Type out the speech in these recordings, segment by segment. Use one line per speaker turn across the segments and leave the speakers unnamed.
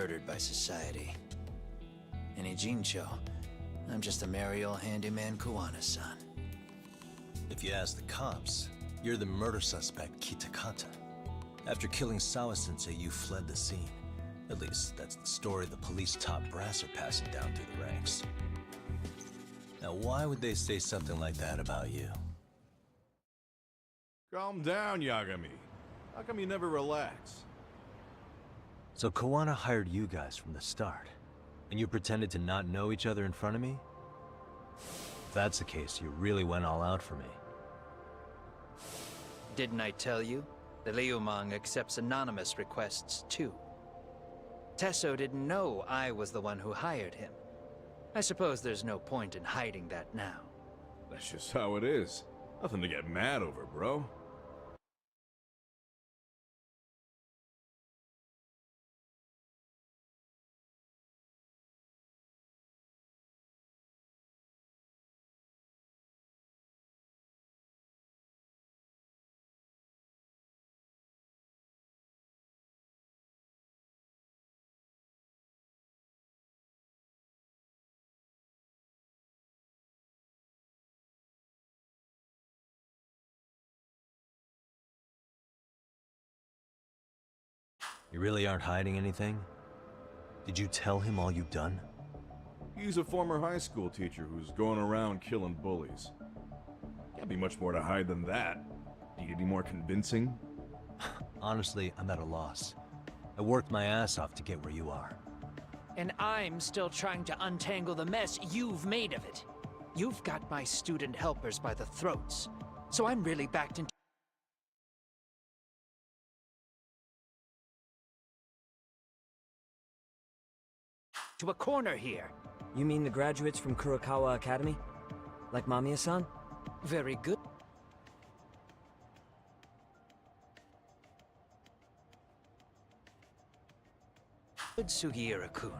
murdered by society. Any Jincho, I'm just a merry old handyman Kuwana-san.
If you ask the cops, you're the murder suspect Kitakata. After killing Sawa-sensei, you fled the scene. At least, that's the story the police top brass are passing down through the ranks. Now, why would they say something like that about you?
Calm down, Yagami. How come you never relax?
So Kuwana hired you guys from the start, and you pretended to not know each other in front of me? If that's the case, you really went all out for me.
Didn't I tell you? The Liumang accepts anonymous requests, too. Tesso didn't know I was the one who hired him. I suppose there's no point in hiding that now.
That's just how it is. Nothing to get mad over, bro.
You really aren't hiding anything? Did you tell him all you've done?
He's a former high school teacher who's going around killing bullies. Can't be much more to hide than that. Need any more convincing?
Honestly, I'm at a loss. I worked my ass off to get where you are.
And I'm still trying to untangle the mess you've made of it. You've got my student helpers by the throats. So I'm really backed into a corner here.
You mean the graduates from Kurokawa Academy? Like Mamiya-san?
Very good. Good, Sugiura-kun.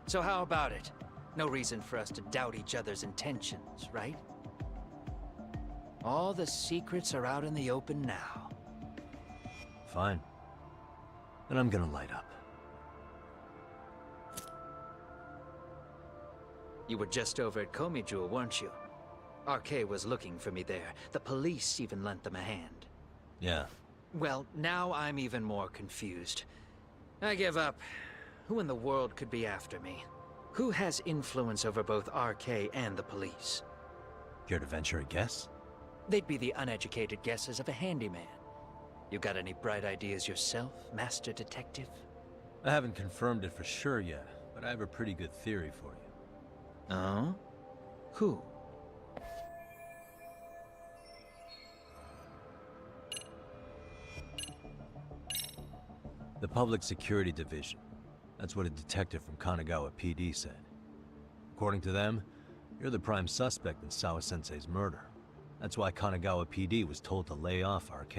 So how about it? No reason for us to doubt each other's intentions, right? All the secrets are out in the open now.
Fine. Then I'm gonna light up.
You were just over at Komiju, weren't you? RK was looking for me there. The police even lent them a hand.
Yeah.
Well, now I'm even more confused. I give up. Who in the world could be after me? Who has influence over both RK and the police?
Care to venture a guess?
They'd be the uneducated guesses of a handyman. You got any bright ideas yourself, Master Detective?
I haven't confirmed it for sure yet, but I have a pretty good theory for you.
Oh? Who?
The Public Security Division. That's what a detective from Kanagawa PD said. According to them, you're the prime suspect in Sawa-sensei's murder. That's why Kanagawa PD was told to lay off RK.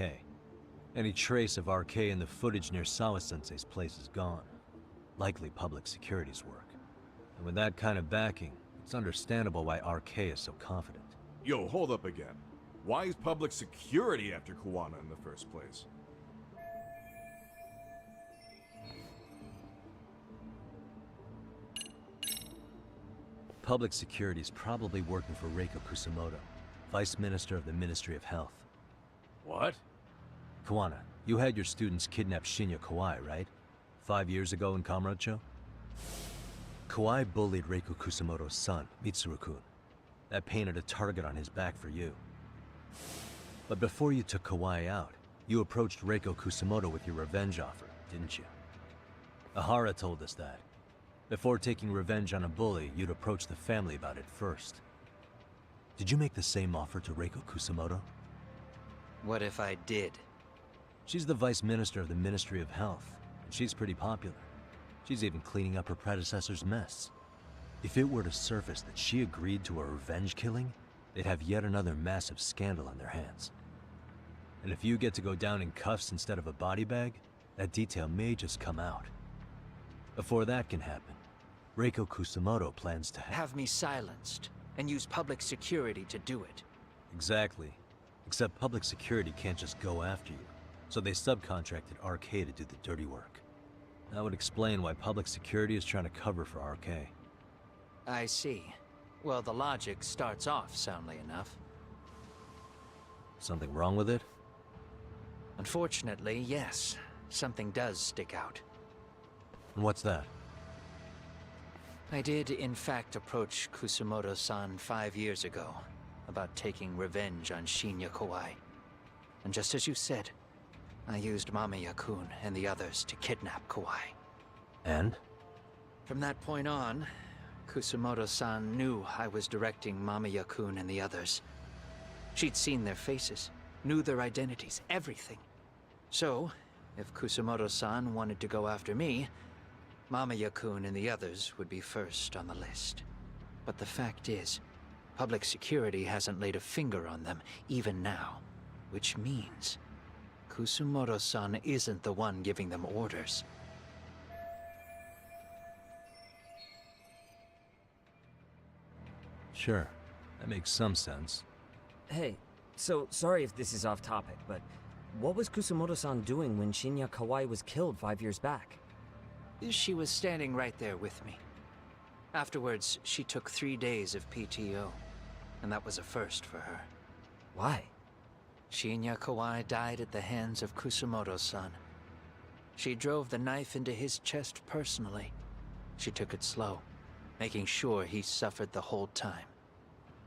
Any trace of RK in the footage near Sawa-sensei's place is gone. Likely public security's work. And with that kind of backing, it's understandable why RK is so confident.
Yo, hold up again. Why is public security after Kawana in the first place?
Public security is probably working for Reiko Kusamoto, Vice Minister of the Ministry of Health.
What?
Kawana, you had your students kidnap Shinya Kawai, right? 5 years ago in Kamurocho? Kawai bullied Reiko Kusamoto's son, Mitsuru-kun. That painted a target on his back for you. But before you took Kawai out, you approached Reiko Kusamoto with your revenge offer, didn't you? Ahara told us that. Before taking revenge on a bully, you'd approach the family about it first. Did you make the same offer to Reiko Kusamoto?
What if I did?
She's the Vice Minister of the Ministry of Health, and she's pretty popular. She's even cleaning up her predecessor's mess. If it were to surface that she agreed to a revenge killing, they'd have yet another massive scandal on their hands. And if you get to go down in cuffs instead of a body bag, that detail may just come out. Before that can happen, Reiko Kusamoto plans to
Have me silenced, and use public security to do it.
Exactly. Except public security can't just go after you, so they subcontracted RK to do the dirty work. That would explain why public security is trying to cover for RK.
I see. Well, the logic starts off soundly enough.
Something wrong with it?
Unfortunately, yes. Something does stick out.
And what's that?
I did, in fact, approach Kusamoto-san 5 years ago about taking revenge on Shinya Kawai. And just as you said, I used Mamiya-kun and the others to kidnap Kawai.
And?
From that point on, Kusamoto-san knew I was directing Mamiya-kun and the others. She'd seen their faces, knew their identities, everything. So, if Kusamoto-san wanted to go after me, Mamiya-kun and the others would be first on the list. But the fact is, public security hasn't laid a finger on them, even now. Which means, Kusamoto-san isn't the one giving them orders.
Sure, that makes some sense.
Hey, so sorry if this is off topic, but what was Kusamoto-san doing when Shinya Kawai was killed 5 years back?
She was standing right there with me. Afterwards, she took 3 days of PTO, and that was a first for her.
Why?
Shinya Kawai died at the hands of Kusamoto-san. She drove the knife into his chest personally. She took it slow, making sure he suffered the whole time.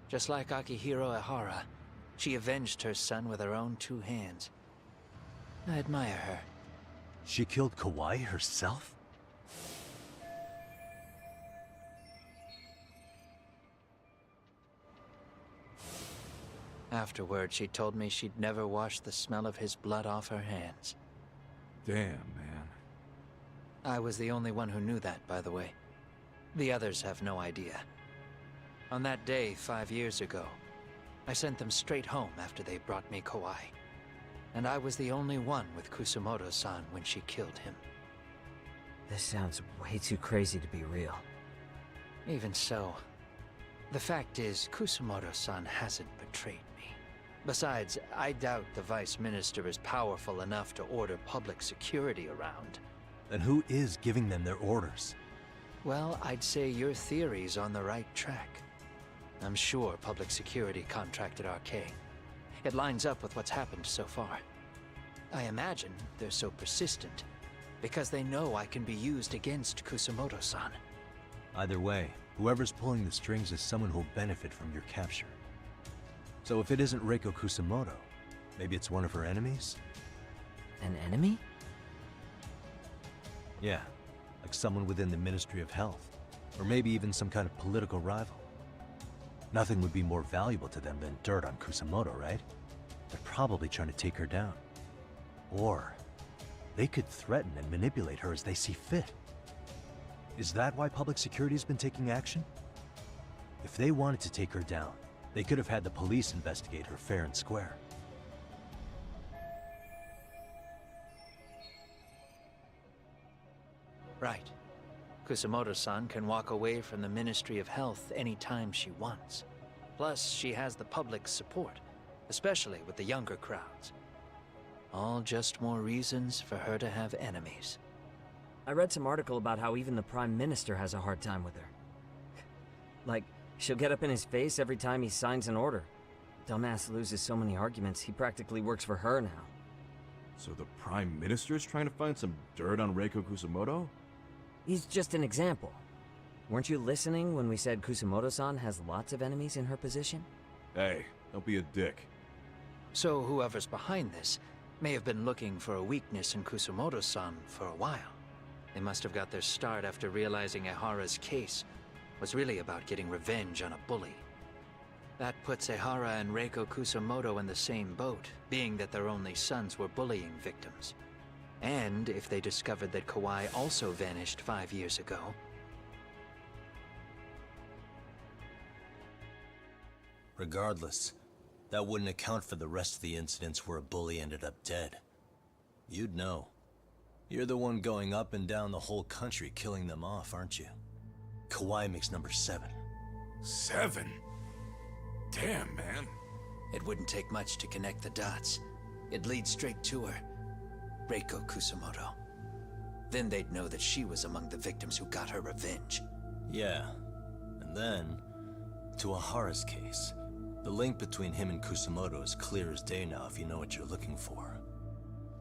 Just like Akihiro Ehara, she avenged her son with her own 2 hands. I admire her.
She killed Kawai herself?
Afterward, she told me she'd never wash the smell of his blood off her hands.
Damn, man.
I was the only one who knew that, by the way. The others have no idea. On that day 5 years ago, I sent them straight home after they brought me Kawai. And I was the only one with Kusamoto-san when she killed him.
This sounds way too crazy to be real.
Even so, the fact is, Kusamoto-san hasn't betrayed me. Besides, I doubt the Vice Minister is powerful enough to order public security around.
Then who is giving them their orders?
Well, I'd say your theory's on the right track. I'm sure public security contracted RK. It lines up with what's happened so far. I imagine they're so persistent because they know I can be used against Kusamoto-san.
Either way, whoever's pulling the strings is someone who'll benefit from your capture. So if it isn't Reiko Kusamoto, maybe it's one of her enemies?
An enemy?
Yeah, like someone within the Ministry of Health. Or maybe even some kind of political rival. Nothing would be more valuable to them than dirt on Kusamoto, right? They're probably trying to take her down. Or they could threaten and manipulate her as they see fit. Is that why public security has been taking action? If they wanted to take her down, they could have had the police investigate her fair and square.
Right. Kusamoto-san can walk away from the Ministry of Health anytime she wants. Plus, she has the public's support, especially with the younger crowds. All just more reasons for her to have enemies.
I read some article about how even the Prime Minister has a hard time with her. Like, she'll get up in his face every time he signs an order. Dumbass loses so many arguments, he practically works for her now.
So the Prime Minister's trying to find some dirt on Reiko Kusamoto?
He's just an example. Weren't you listening when we said Kusamoto-san has lots of enemies in her position?
Hey, don't be a dick.
So whoever's behind this may have been looking for a weakness in Kusamoto-san for a while. They must have got their start after realizing Ehara's case was really about getting revenge on a bully. That puts Ehara and Reiko Kusamoto in the same boat, being that their only sons were bullying victims. And if they discovered that Kawai also vanished 5 years ago...
Regardless, that wouldn't account for the rest of the incidents where a bully ended up dead. You'd know. You're the one going up and down the whole country killing them off, aren't you? Kawai makes number 7.
7? Damn, man.
It wouldn't take much to connect the dots. It'd lead straight to her. Reiko Kusamoto. Then they'd know that she was among the victims who got her revenge.
Yeah. And then, to Ahara's case. The link between him and Kusamoto is clear as day now if you know what you're looking for.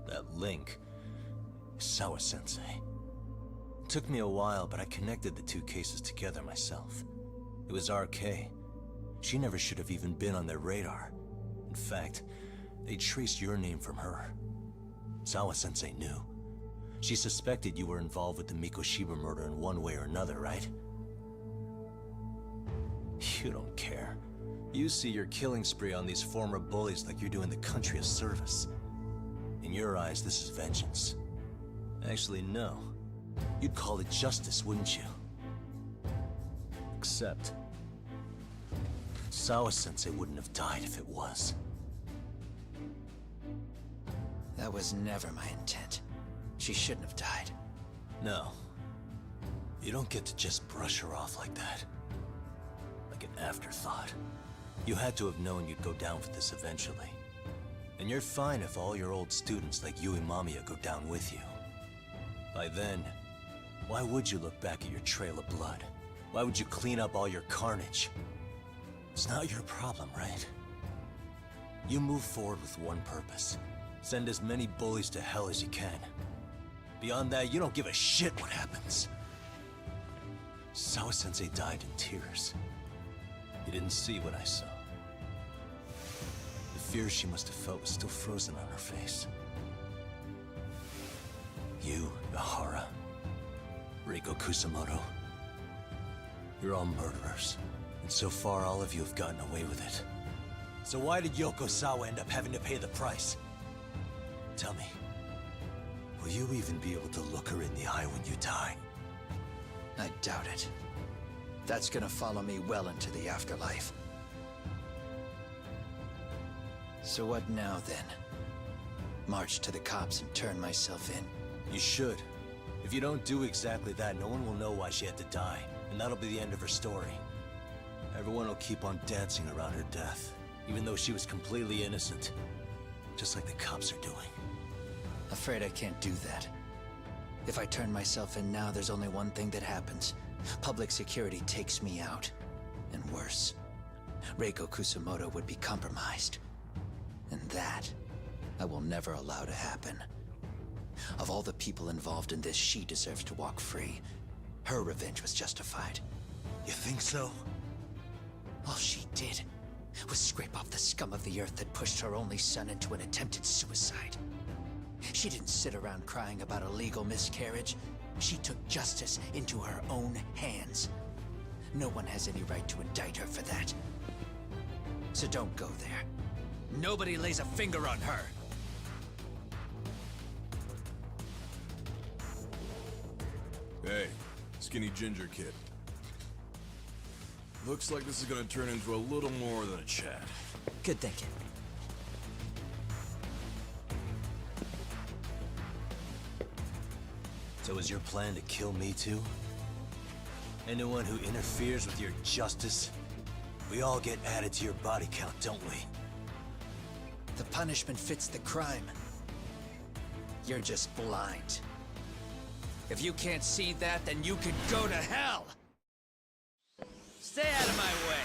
That link is Sawa-sensei. It took me a while, but I connected the two cases together myself. It was RK. She never should have even been on their radar. In fact, they traced your name from her. Sawa-sensei knew. She suspected you were involved with the Mikoshiba murder in one way or another, right? You don't care. You see your killing spree on these former bullies like you're doing the country a service. In your eyes, this is vengeance. Actually, no. You'd call it justice, wouldn't you? Except... Sawa-sensei wouldn't have died if it was.
That was never my intent. She shouldn't have died.
No. You don't get to just brush her off like that. Like an afterthought. You had to have known you'd go down for this eventually. And you're fine if all your old students like Yui Mamiya go down with you. By then, why would you look back at your trail of blood? Why would you clean up all your carnage? It's not your problem, right? You move forward with one purpose. Send as many bullies to hell as you can. Beyond that, you don't give a shit what happens. Sawa-sensei died in tears. You didn't see what I saw. The fear she must have felt was still frozen on her face. You, Ehara, Reiko Kusamoto, you're all murderers. And so far, all of you have gotten away with it. So why did Yoko Sawa end up having to pay the price? Tell me, will you even be able to look her in the eye when you die?
I doubt it. That's gonna follow me well into the afterlife. So what now, then? March to the cops and turn myself in?
You should. If you don't do exactly that, no one will know why she had to die, and that'll be the end of her story. Everyone will keep on dancing around her death, even though she was completely innocent. Just like the cops are doing.
Afraid I can't do that. If I turn myself in now, there's only one thing that happens. Public security takes me out. And worse, Reiko Kusamoto would be compromised. And that, I will never allow to happen. Of all the people involved in this, she deserves to walk free. Her revenge was justified.
You think so?
All she did was scrape off the scum of the earth that pushed her only son into an attempted suicide. She didn't sit around crying about a legal miscarriage. She took justice into her own hands. No one has any right to indict her for that. So don't go there. Nobody lays a finger on her.
Hey, skinny ginger kid. Looks like this is gonna turn into a little more than a chat.
Good thinking.
So is your plan to kill me too? Anyone who interferes with your justice, we all get added to your body count, don't we?
The punishment fits the crime. You're just blind. If you can't see that, then you can go to hell! Stay out of my way!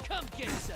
Come get some!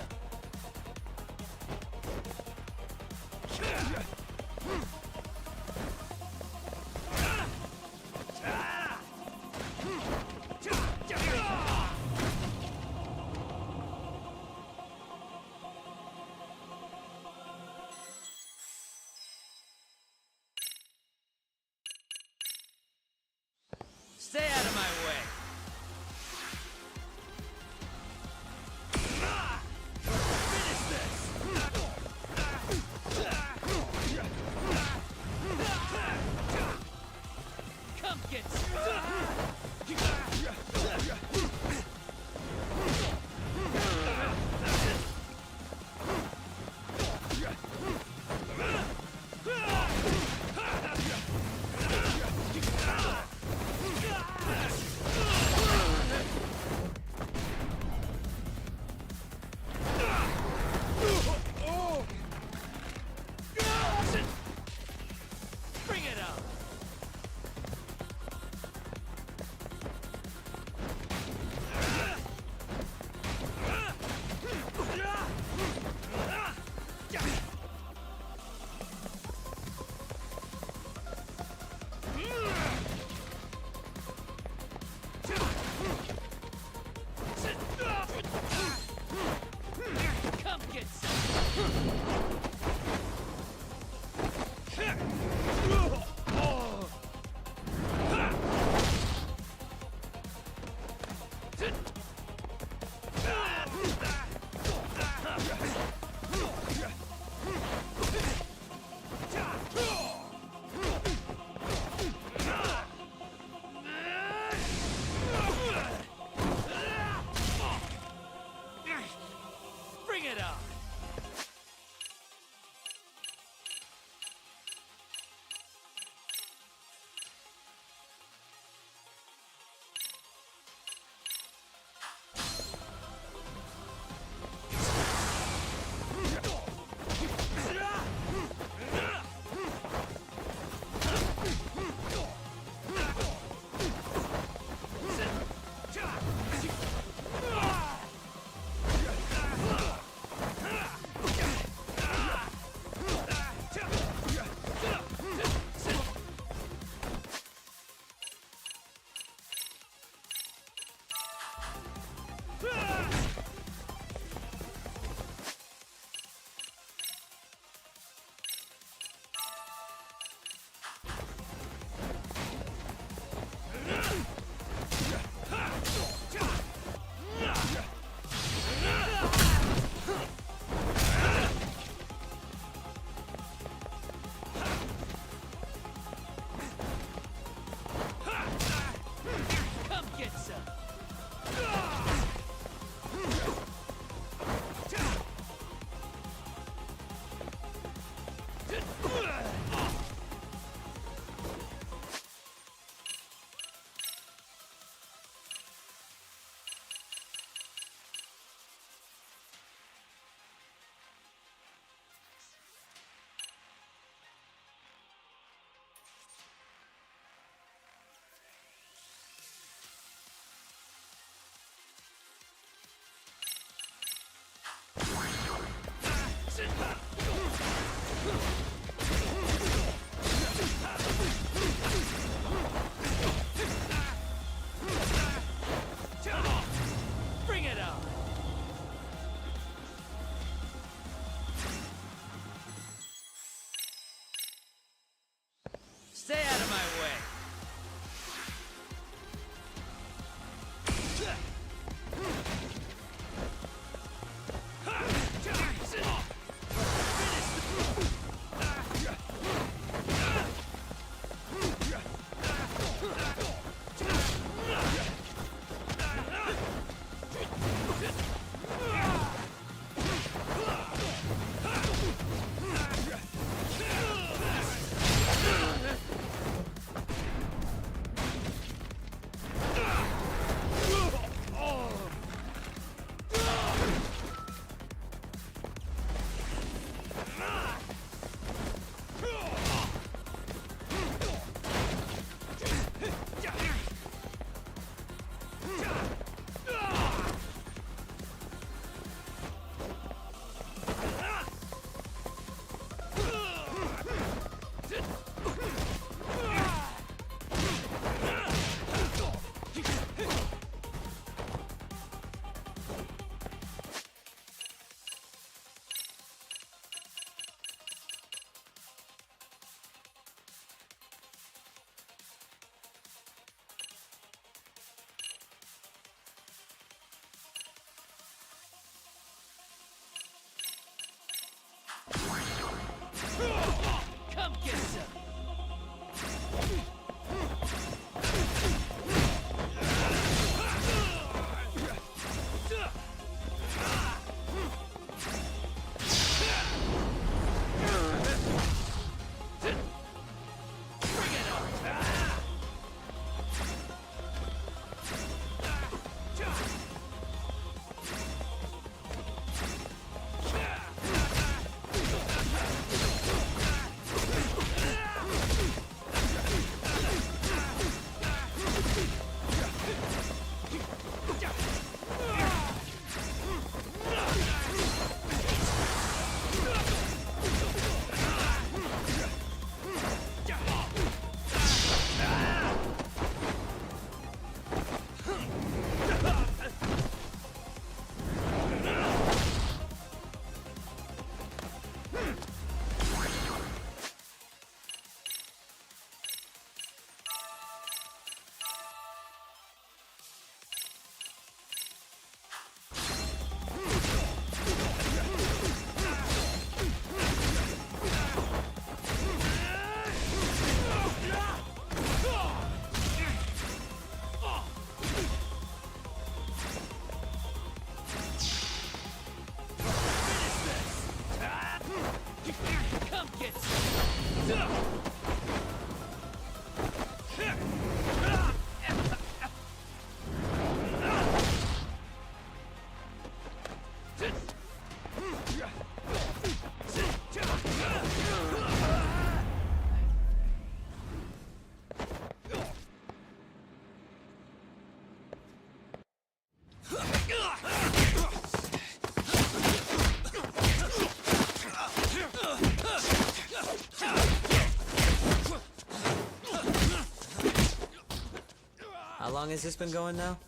How long has this been going now?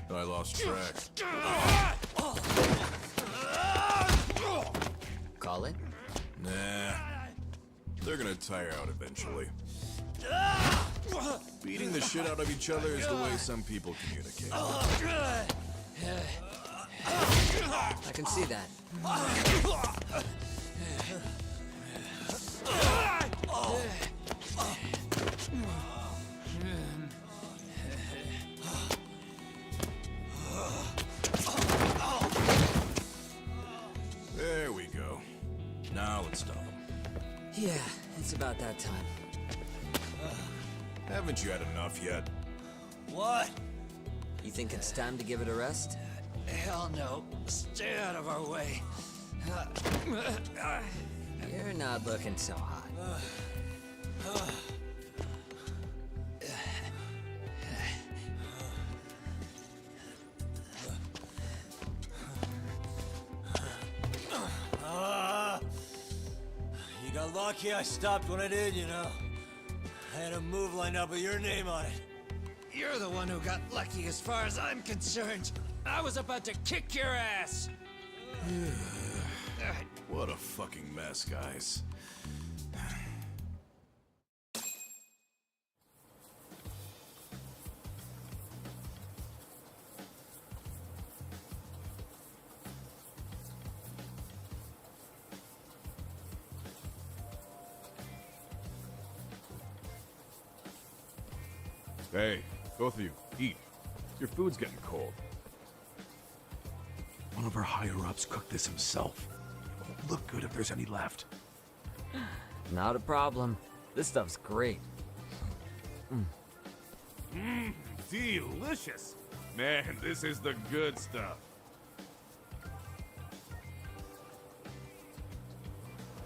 I lost track.
Call it?
Nah. They're gonna tire out eventually. Beating the shit out of each other is the way some people communicate.
I can see that.
There we go. Now let's stop them.
Yeah, it's about that time.
Haven't you had enough yet?
What?
You think it's time to give it a rest?
Hell no. Stay out of our way.
You're not looking so hot.
You got lucky I stopped when I did, you know. I had a move lined up with your name on it.
You're the one who got lucky as far as I'm concerned. I was about to kick your ass.
What a fucking mess, guys. Hey, both of you, eat. Your food's getting cold. One of our higher-ups cooked this himself. It won't look good if there's any left.
Not a problem. This stuff's great.
Delicious! Man, this is the good stuff.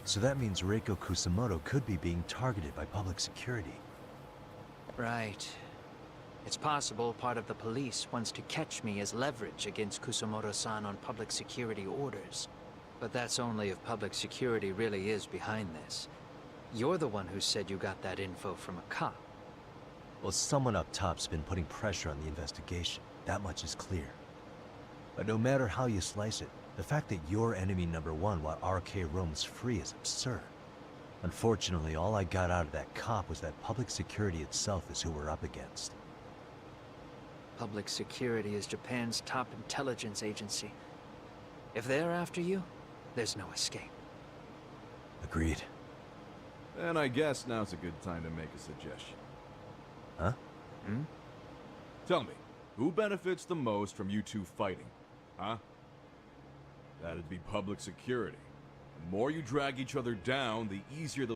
So that means Reiko Kusamoto could be being targeted by public security.
Right. It's possible part of the police wants to catch me as leverage against Kusamoto-san on public security orders. But that's only if public security really is behind this. You're the one who said you got that info from a cop.
Well, someone up top's been putting pressure on the investigation. That much is clear. But no matter how you slice it, the fact that you're enemy number one while RK roams free is absurd. Unfortunately, all I got out of that cop was that public security itself is who we're up against.
Public security is Japan's top intelligence agency. If they're after you, there's no escape.
Agreed.
And I guess now's a good time to make a suggestion.
Huh?
Tell me, who benefits the most from you two fighting? Huh? That'd be public security. The more you drag each other down, the easier the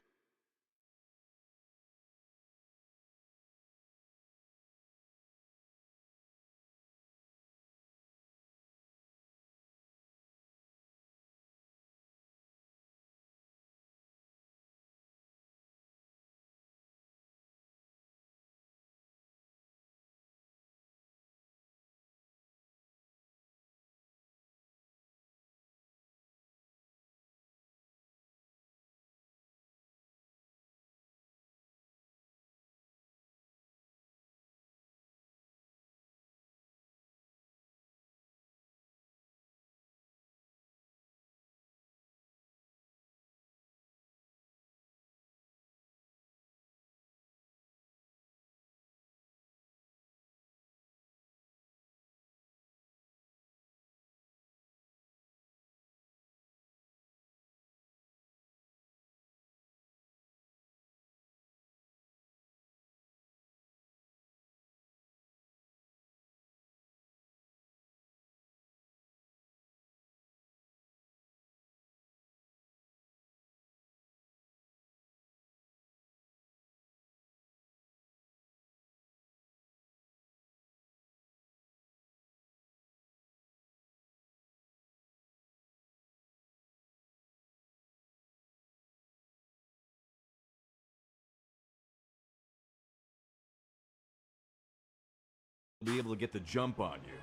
be able to get the jump on you.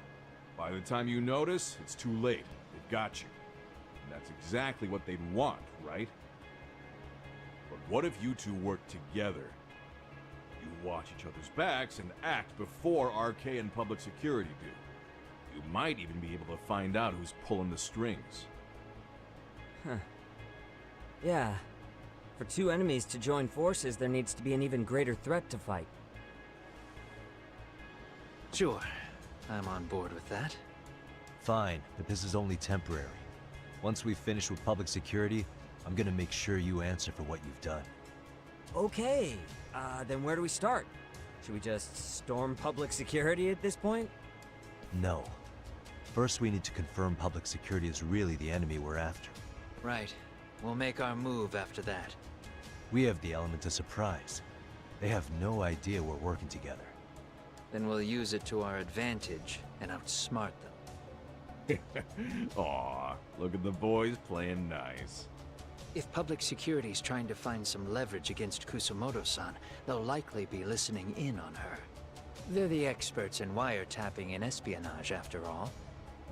By the time you notice, it's too late. They've got you. And that's exactly what they'd want, right? But what if you two work together? You watch each other's backs and act before RK and public security do. You might even be able to find out who's pulling the strings.
Huh. Yeah. For two enemies to join forces, there needs to be an even greater threat to fight.
Sure, I'm on board with that.
Fine, but this is only temporary. Once we finish with public security, I'm gonna make sure you answer for what you've done.
Okay, then where do we start? Should we just storm public security at this point?
No. First, we need to confirm public security is really the enemy we're after.
Right. We'll make our move after that.
We have the element of surprise. They have no idea we're working together.
Then we'll use it to our advantage and outsmart them.
Aw, look at the boys playing nice.
If public security's trying to find some leverage against Kusumoto-san, they'll likely be listening in on her. They're the experts in wiretapping and espionage, after all.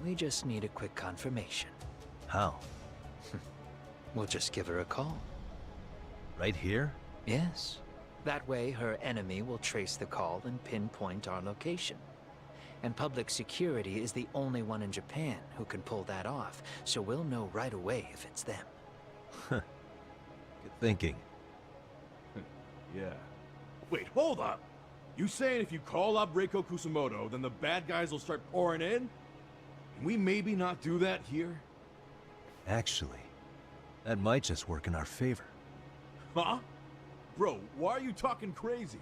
We just need a quick confirmation.
How?
We'll just give her a call.
Right here?
Yes. That way, her enemy will trace the call and pinpoint our location. And public security is the only one in Japan who can pull that off, so we'll know right away if it's them.
Good thinking.
Yeah. Wait, hold up! You saying if you call up Reiko Kusumoto, then the bad guys will start pouring in? Can we maybe not do that here?
Actually, that might just work in our favor.
Huh? Bro, why are you talking crazy?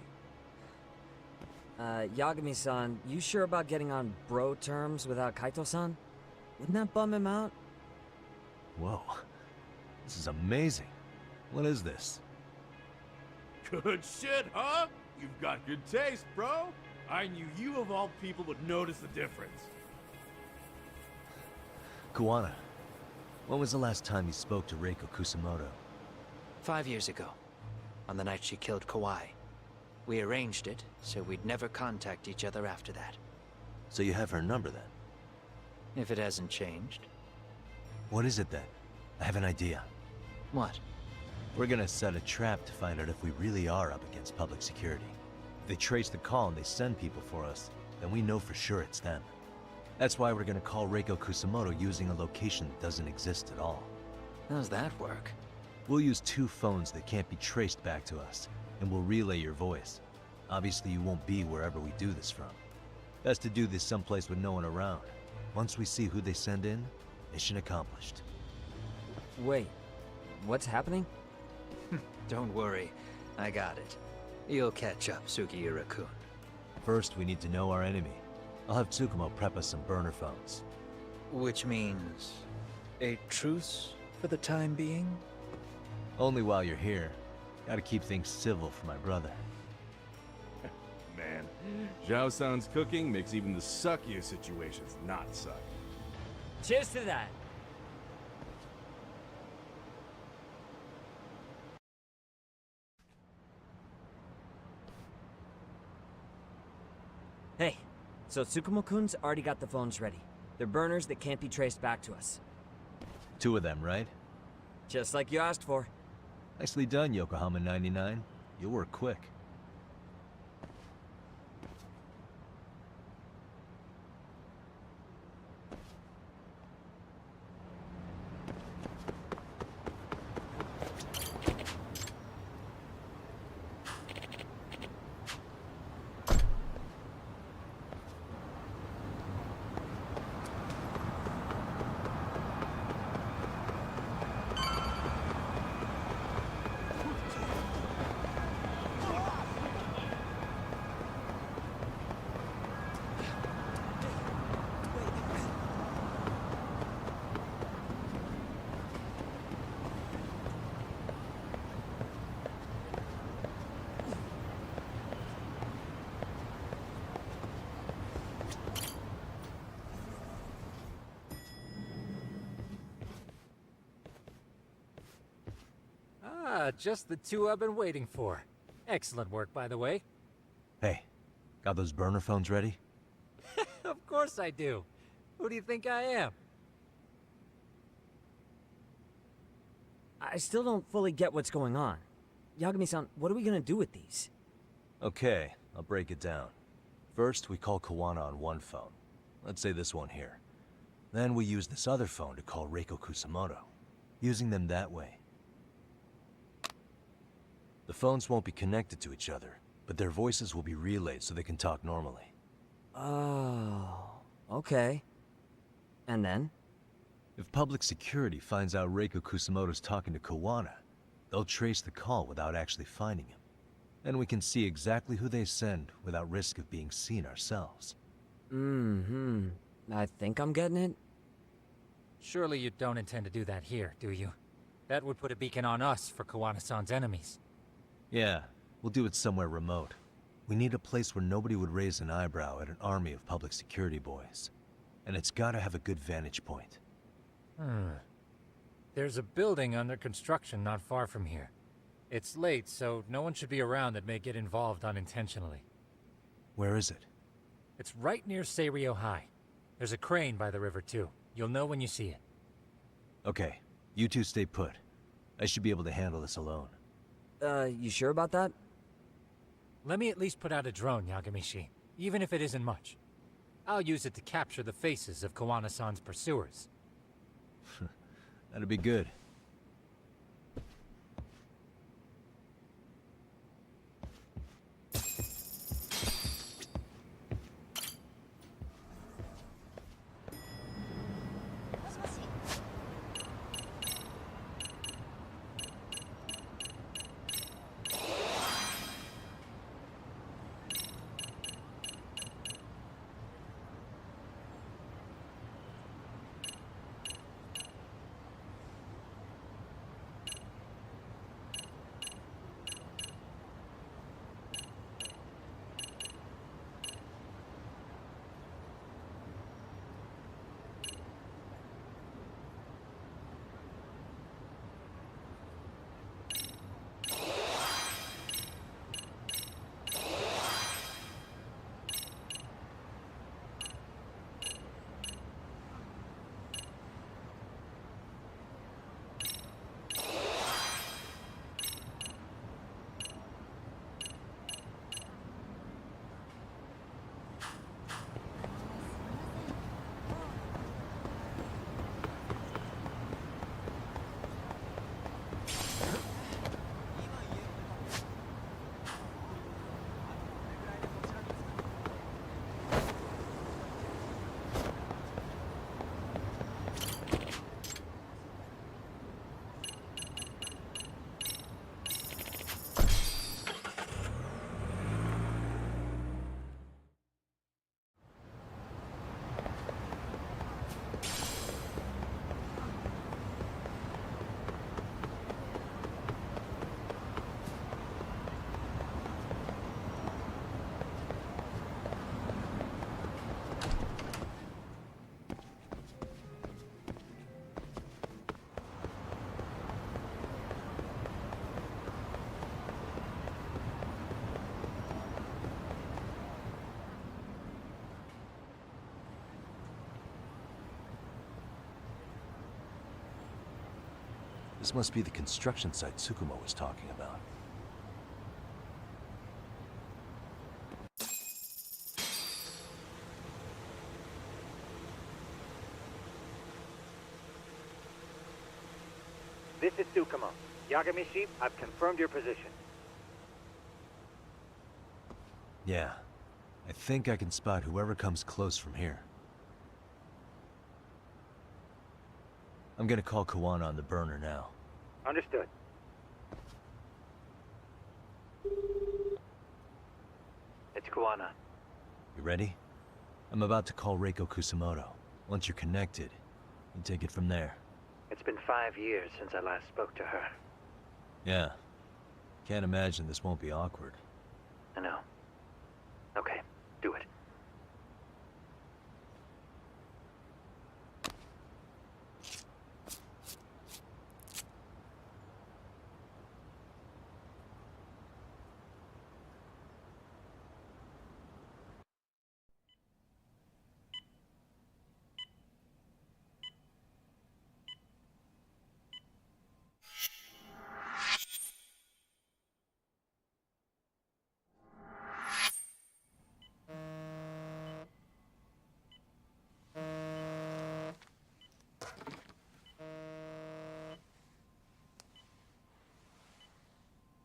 Yagami-san, you sure about getting on bro terms without Kaito-san? Wouldn't that bum him out?
Whoa. This is amazing. What is this?
Good shit, huh? You've got good taste, bro. I knew you of all people would notice the difference.
Kuwana, when was the last time you spoke to Reiko Kusumoto?
5 years ago, on the night she killed Kawai. We arranged it, so we'd never contact each other after that.
So you have her number then?
If it hasn't changed.
What is it then? I have an idea.
What?
We're gonna set a trap to find out if we really are up against public security. If they trace the call and they send people for us, then we know for sure it's them. That's why we're gonna call Reiko Kusumoto using a location that doesn't exist at all.
How's that work?
We'll use 2 phones that can't be traced back to us, and we'll relay your voice. Obviously you won't be wherever we do this from. Best to do this someplace with no one around. Once we see who they send in, mission accomplished.
Wait, what's happening?
Don't worry, I got it. You'll catch up, Sugiura-kun.
First, we need to know our enemy. I'll have Tsukumo prep us some burner phones.
Which means... a truce for the time being?
Only while you're here. Gotta keep things civil for my brother.
Man, Zhao-san's cooking makes even the suckiest situations not suck.
Cheers to that! Hey, so Tsukumo-kun's already got the phones ready. They're burners that can't be traced back to us.
2 of them, right?
Just like you asked for.
Nicely done, Yokohama 99. You'll work quick.
Just the 2 I've been waiting for. Excellent work, by the way.
Hey, got those burner phones ready?
course I do. Who do you think I am?
I still don't fully get what's going on. Yagami-san, what are we gonna do with these?
Okay, I'll break it down. First, we call Kawana on one phone. Let's say this one here. Then we use this other phone to call Reiko Kusamoto, using them that way. The phones won't be connected to each other, but their voices will be relayed so they can talk normally.
Oh, okay. And then?
If public security finds out Reiko Kusamoto's talking to Kawana, they'll trace the call without actually finding him. And we can see exactly who they send without risk of being seen ourselves.
I think I'm getting it.
Surely you don't intend to do that here, do you? That would put a beacon on us for Kawana-san's enemies.
Yeah, we'll do it somewhere remote. We need a place where nobody would raise an eyebrow at an army of public security boys. And it's gotta have a good vantage point.
There's a building under construction not far from here. It's late, so no one should be around that may get involved unintentionally.
Where is it?
It's right near Seiryo High. There's a crane by the river, too. You'll know when you see it.
Okay, you two stay put. I should be able to handle this alone.
You sure about that?
Let me at least put out a drone, Yagami-shi, even if it isn't much. I'll use it to capture the faces of Kawana-san's pursuers.
That'd be good. This must be the construction site Tsukumo was talking about.
This is Tsukumo. Yagami-shi, I've confirmed your position.
Yeah, I think I can spot whoever comes close from here. I'm gonna call Kawana on the burner now.
Understood. It's Kawana.
You ready? I'm about to call Reiko Kusamoto. Once you're connected, you take it from there.
It's been 5 years since I last spoke to her.
Yeah. Can't imagine this won't be awkward.
I know. Okay, do it.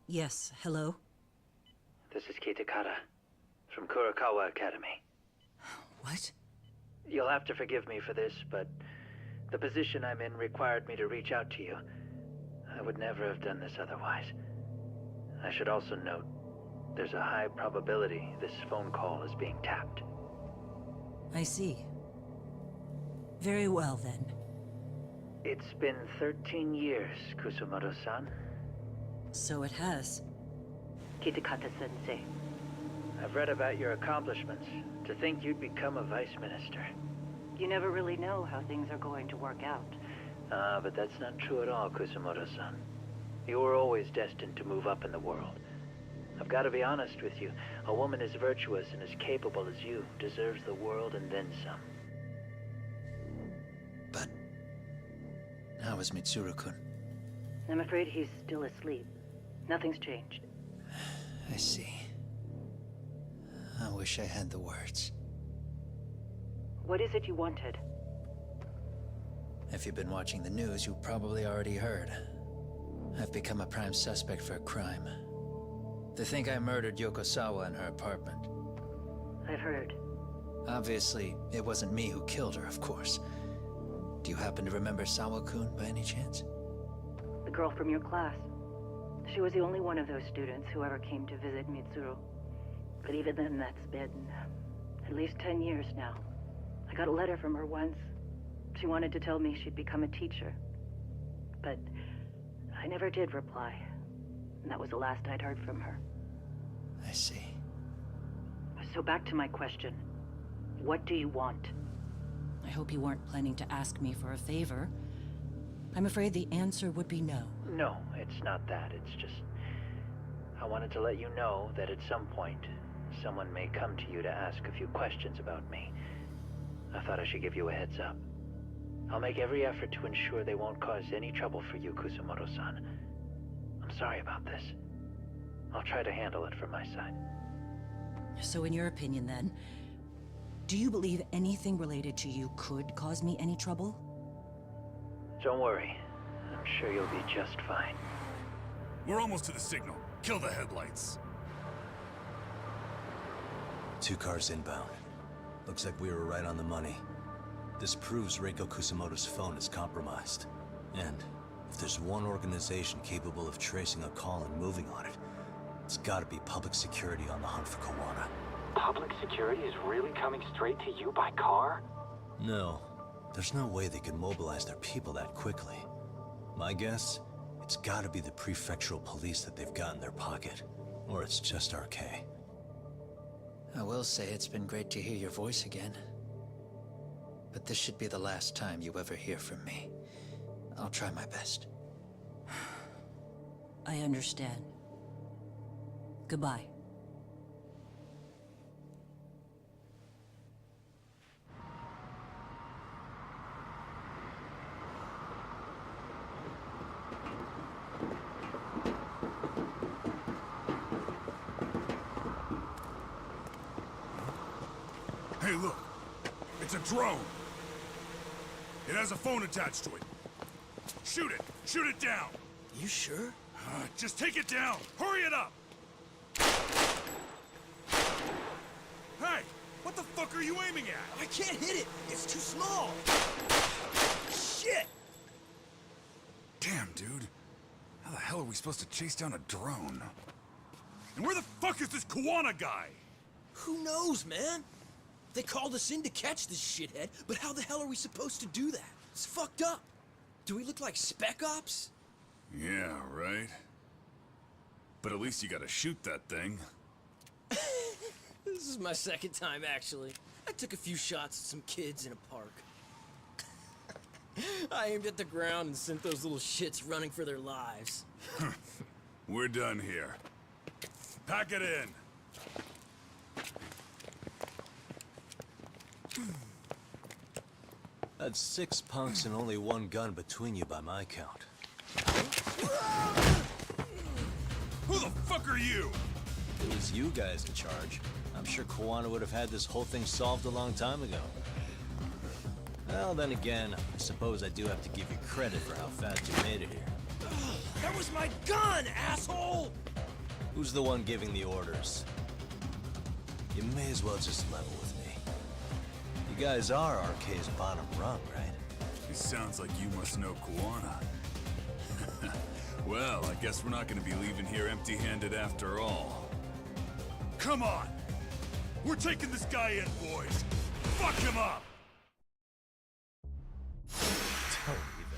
Yes, hello?
This is Kitakata, from Kurakawa Academy.
What?
You'll have to forgive me for this, but the position I'm in required me to reach out to you. I would never have done this otherwise. I should also note, there's a high probability this phone call is being tapped.
I see. Very well, then.
It's been 13 years, Kusumoto-san.
So it has.
Kitakata-sensei.
I've read about your accomplishments. To think you'd become a vice minister.
You never really know how things are going to work out.
But that's not true at all, Kusumoto-san. You were always destined to move up in the world. I've got to be honest with you. A woman as virtuous and as capable as you deserves the world and then some. But how is Mitsuru-kun?
I'm afraid he's still asleep. Nothing's changed.
I see. I wish I had the words.
What is it you wanted?
If you've been watching the news, you probably already heard. I've become a prime suspect for a crime. They think I murdered Yokosawa in her apartment.
I've heard.
Obviously, it wasn't me who killed her, of course. Do you happen to remember Sawa-kun by any chance?
The girl from your class. She was the only one of those students who ever came to visit Mitsuru. But even then, that's been at least 10 years now. I got a letter from her once. She wanted to tell me she'd become a teacher. But I never did reply. And that was the last I'd heard from her.
I see.
So back to my question. What do you want?
I hope you weren't planning to ask me for a favor. I'm afraid the answer would be no.
No, it's not that. It's just... I wanted to let you know that at some point, someone may come to you to ask a few questions about me. I thought I should give you a heads up. I'll make every effort to ensure they won't cause any trouble for you, Kusumoto-san. I'm sorry about this. I'll try to handle it from my side.
So in your opinion, then, do you believe anything related to you could cause me any trouble?
Don't worry. I'm sure you'll be just fine.
We're almost to the signal. Kill the headlights.
2 cars inbound. Looks like we were right on the money. This proves Reiko Kusumoto's phone is compromised. And if there's one organization capable of tracing a call and moving on it, it's gotta be public security on the hunt for Kawana.
Public security is really coming straight to you by car?
No. There's no way they could mobilize their people that quickly. My guess, it's gotta be the prefectural police that they've got in their pocket. Or it's just RK.
I will say it's been great to hear your voice again. But this should be the last time you ever hear from me. I'll try my best.
I understand. Goodbye.
Hey, look. It's a drone. It has a phone attached to it. Shoot it! Shoot it down!
You sure?
Just take it down! Hurry it up! Hey! What the fuck are you aiming at?
I can't hit it! It's too small! Shit!
Damn, dude. How the hell are we supposed to chase down a drone? And where the fuck is this Kawana guy?
Who knows, man? They called us in to catch this shithead, but how the hell are we supposed to do that? It's fucked up. Do we look like Spec Ops?
Yeah, right. But at least you gotta shoot that thing.
This is my second time, actually. I took a few shots at some kids in a park. I aimed at the ground and sent those little shits running for their lives.
We're done here. Pack it in.
That's 6 punks and only 1 gun between you by my count.
Who the fuck are you?
It was you guys in charge. I'm sure Kawana would have had this whole thing solved a long time ago. Well, then again, I suppose I do have to give you credit for how fast you made it here.
That was my gun, asshole!
Who's the one giving the orders? You may as well just level with me. You guys are RK's bottom rung, right?
It sounds like you must know Kuwana. Well, I guess we're not gonna be leaving here empty-handed after all. Come on! We're taking this guy in, boys! Fuck him up!
Don't even.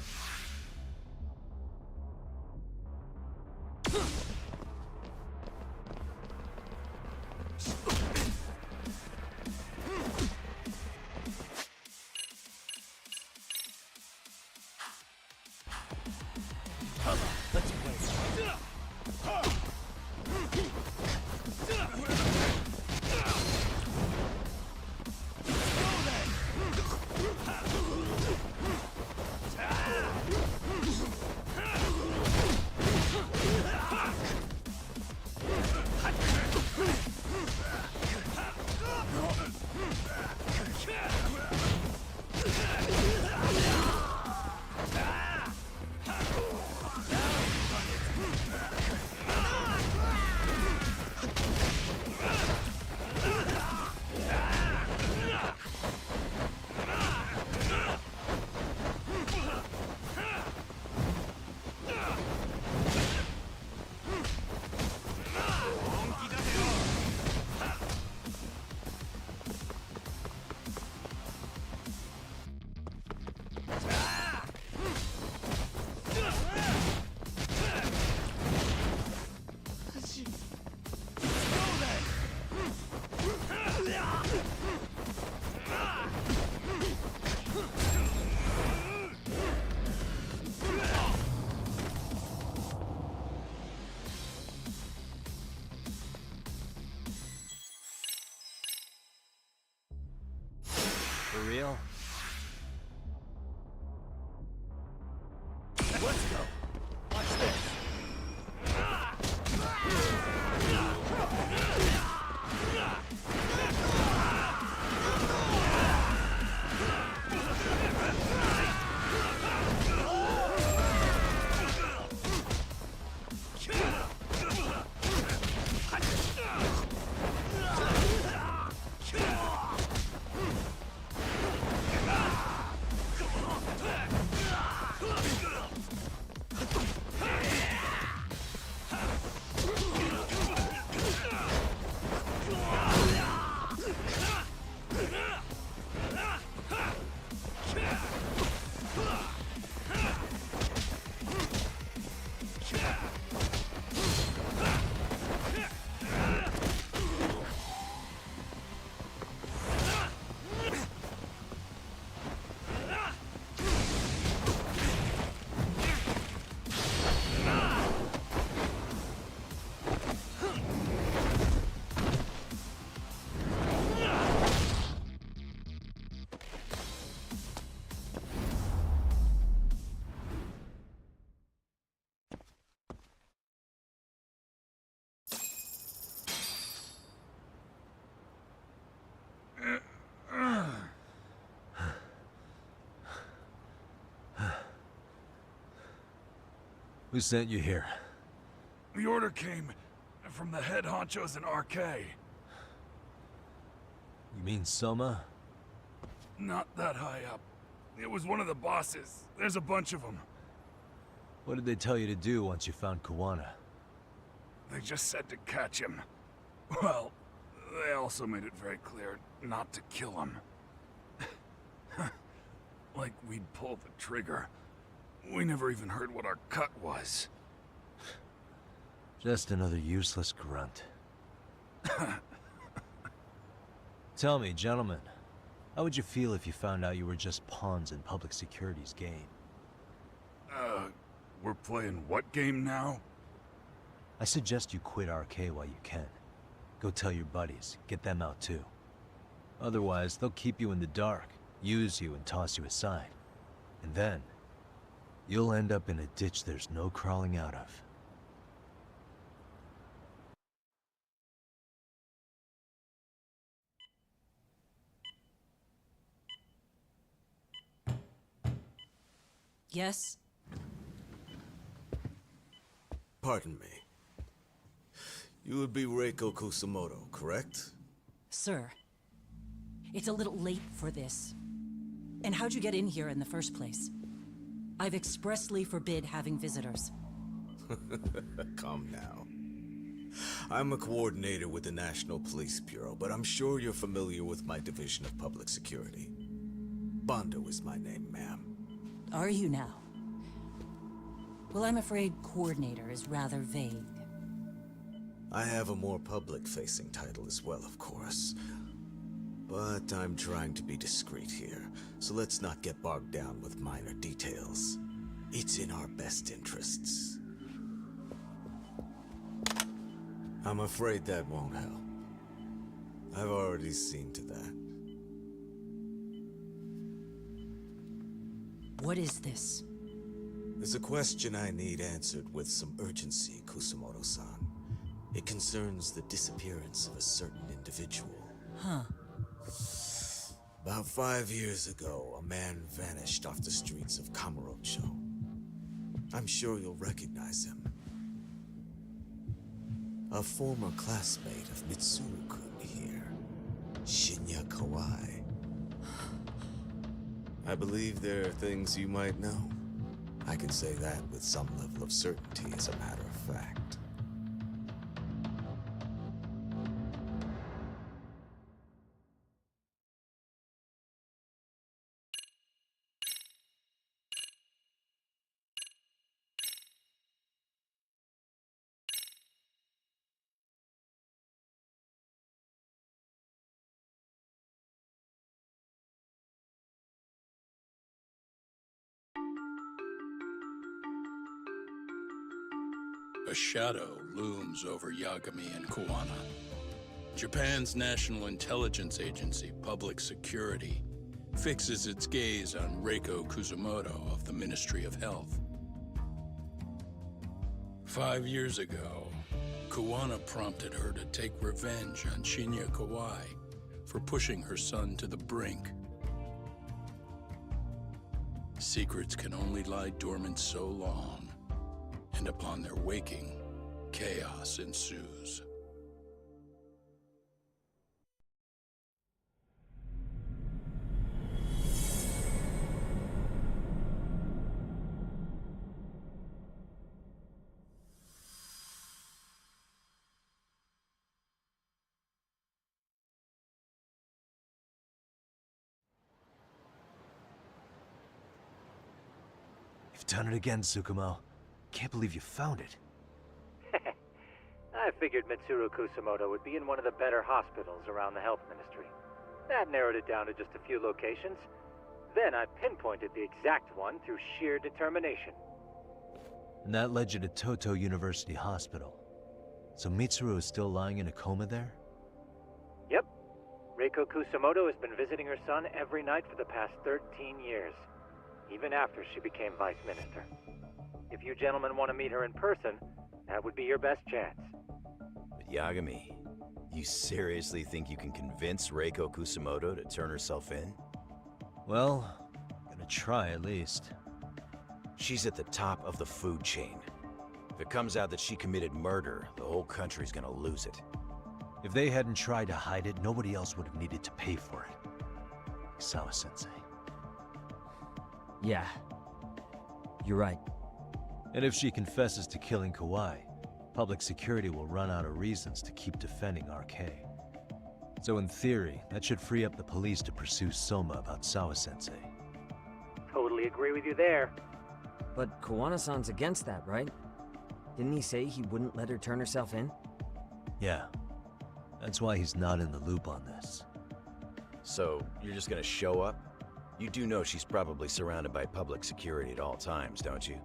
For real? Let's go. Watch this. Who sent you here?
The order came from the head honchos in RK.
You mean Soma?
Not that high up. It was one of the bosses. There's a bunch of them.
What did they tell you to do once you found Kuwana?
They just said to catch him. Well, they also made it very clear not to kill him. Like we'd pull the trigger. We never even heard what our cut was.
Just another useless grunt. Tell me, gentlemen, how would you feel if you found out you were just pawns in public security's game?
We're playing what game now?
I suggest you quit RK while you can. Go tell your buddies, get them out too. Otherwise, they'll keep you in the dark, use you and toss you aside. And then, you'll end up in a ditch there's no crawling out of.
Yes?
Pardon me. You would be Reiko Kusumoto, correct?
Sir, it's a little late for this. And how'd you get in here in the first place? I've expressly forbid having visitors.
Calm now. I'm a coordinator with the National Police Bureau, but I'm sure you're familiar with my Division of Public Security. Bondo is my name, ma'am.
Are you now? Well, I'm afraid coordinator is rather vague.
I have a more public-facing title as well, of course. But I'm trying to be discreet here, so let's not get bogged down with minor details. It's in our best interests. I'm afraid that won't help. I've already seen to that.
What is this?
There's a question I need answered with some urgency, Kusumoto-san. It concerns the disappearance of a certain individual.
Huh.
About 5 years ago, a man vanished off the streets of Kamurocho. I'm sure you'll recognize him. A former classmate of Mitsuru-kun here, Shinya Kawai. I believe there are things you might know. I can say that with some level of certainty, as a matter of fact.
A shadow looms over Yagami and Kuwana. Japan's National Intelligence Agency, Public Security, fixes its gaze on Reiko Kusumoto of the Ministry of Health. 5 years ago, Kuwana prompted her to take revenge on Shinya Kawai for pushing her son to the brink. Secrets can only lie dormant so long, and upon their waking, chaos ensues.
You've done it again, Tsukumo. Can't believe you found it.
I figured Mitsuru Kusumoto would be in one of the better hospitals around the health ministry. That narrowed it down to just a few locations. Then I pinpointed the exact one through sheer determination.
And that led you to Toto University Hospital. So Mitsuru is still lying in a coma there?
Yep. Reiko Kusumoto has been visiting her son every night for the past 13 years. Even after she became vice minister. If you gentlemen want to meet her in person, that would be your best chance.
But Yagami, you seriously think you can convince Reiko Kusumoto to turn herself in?
Well, gonna try at least.
She's at the top of the food chain. If it comes out that she committed murder, the whole country's gonna lose it.
If they hadn't tried to hide it, nobody else would have needed to pay for it. Like Sawa-sensei.
Yeah. You're right.
And if she confesses to killing Kawai, public security will run out of reasons to keep defending RK. So in theory, that should free up the police to pursue Soma about Sawa-sensei.
Totally agree with you there.
But Kuwana-san's against that, right? Didn't he say he wouldn't let her turn herself in?
Yeah. That's why he's not in the loop on this.
So, you're just gonna show up? You do know she's probably surrounded by public security at all times, don't you?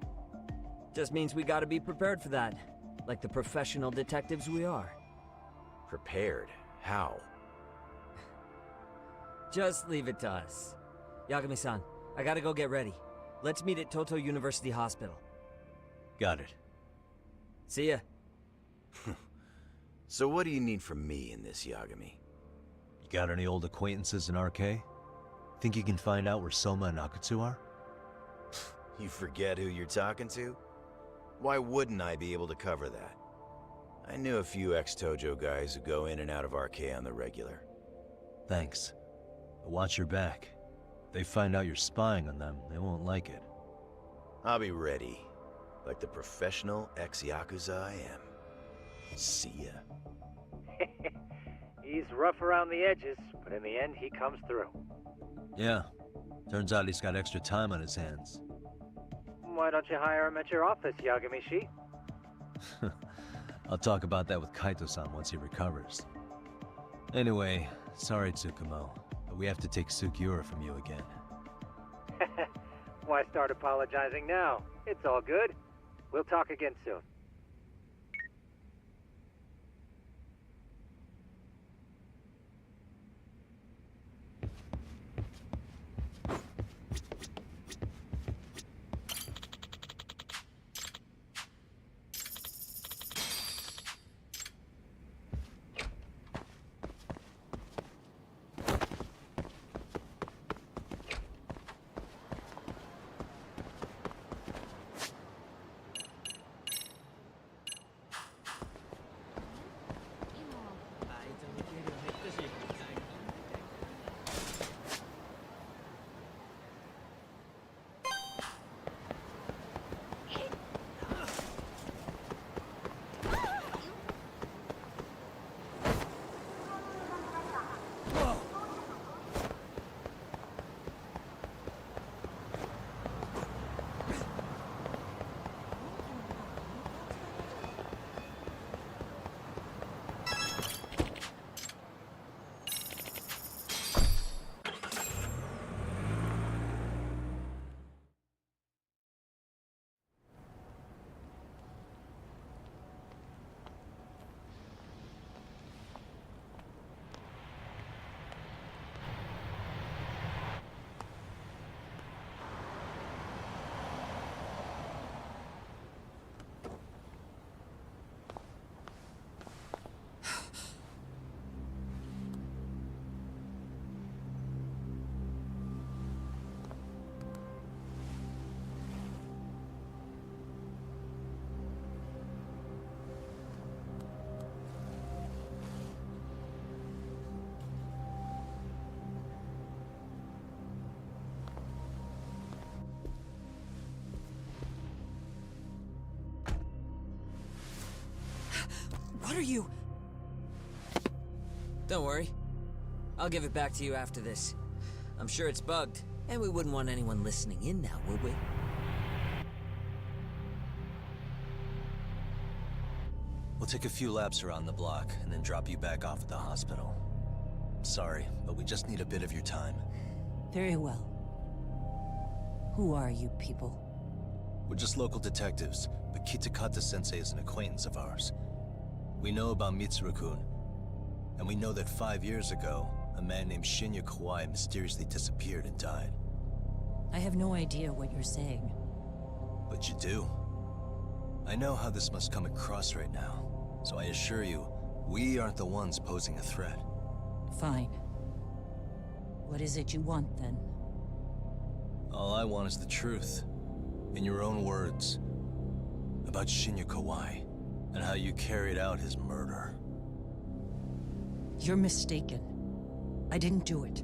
Just means we gotta be prepared for that. Like the professional detectives we are.
Prepared? How?
Just leave it to us. Yagami-san, I gotta go get ready. Let's meet at Toto University Hospital.
Got it.
See ya.
So what do you need from me in this, Yagami?
You got any old acquaintances in RK? Think you can find out where Soma and Akutsu are?
You forget who you're talking to? Why wouldn't I be able to cover that? I knew a few ex-Tojo guys who go in and out of RK on the regular.
Thanks. But watch your back. If they find out you're spying on them, they won't like it.
I'll be ready, like the professional ex-Yakuza I am. See ya.
He's rough around the edges, but in the end, he comes through.
Yeah. Turns out he's got extra time on his hands.
Why don't you hire him at your office, Yagami-shi?
I'll talk about that with Kaito-san once he recovers. Anyway, sorry Tsukumo, but we have to take Sugiura from you again.
Why start apologizing now? It's all good. We'll talk again soon.
What are you? Don't worry. I'll give it back to you after this. I'm sure it's bugged, and we wouldn't want anyone listening in now, would we?
We'll take a few laps around the block and then drop you back off at the hospital. Sorry, but we just need a bit of your time.
Very well. Who are you people?
We're just local detectives, but Kitakata-sensei is an acquaintance of ours. We know about Mitsuru-kun, and we know that 5 years ago, a man named Shinya Kawai mysteriously disappeared and died.
I have no idea what you're saying.
But you do. I know how this must come across right now, so I assure you, we aren't the ones posing a threat.
Fine. What is it you want, then?
All I want is the truth. In your own words. About Shinya Kawai, and how you carried out his murder.
You're mistaken. I didn't do it.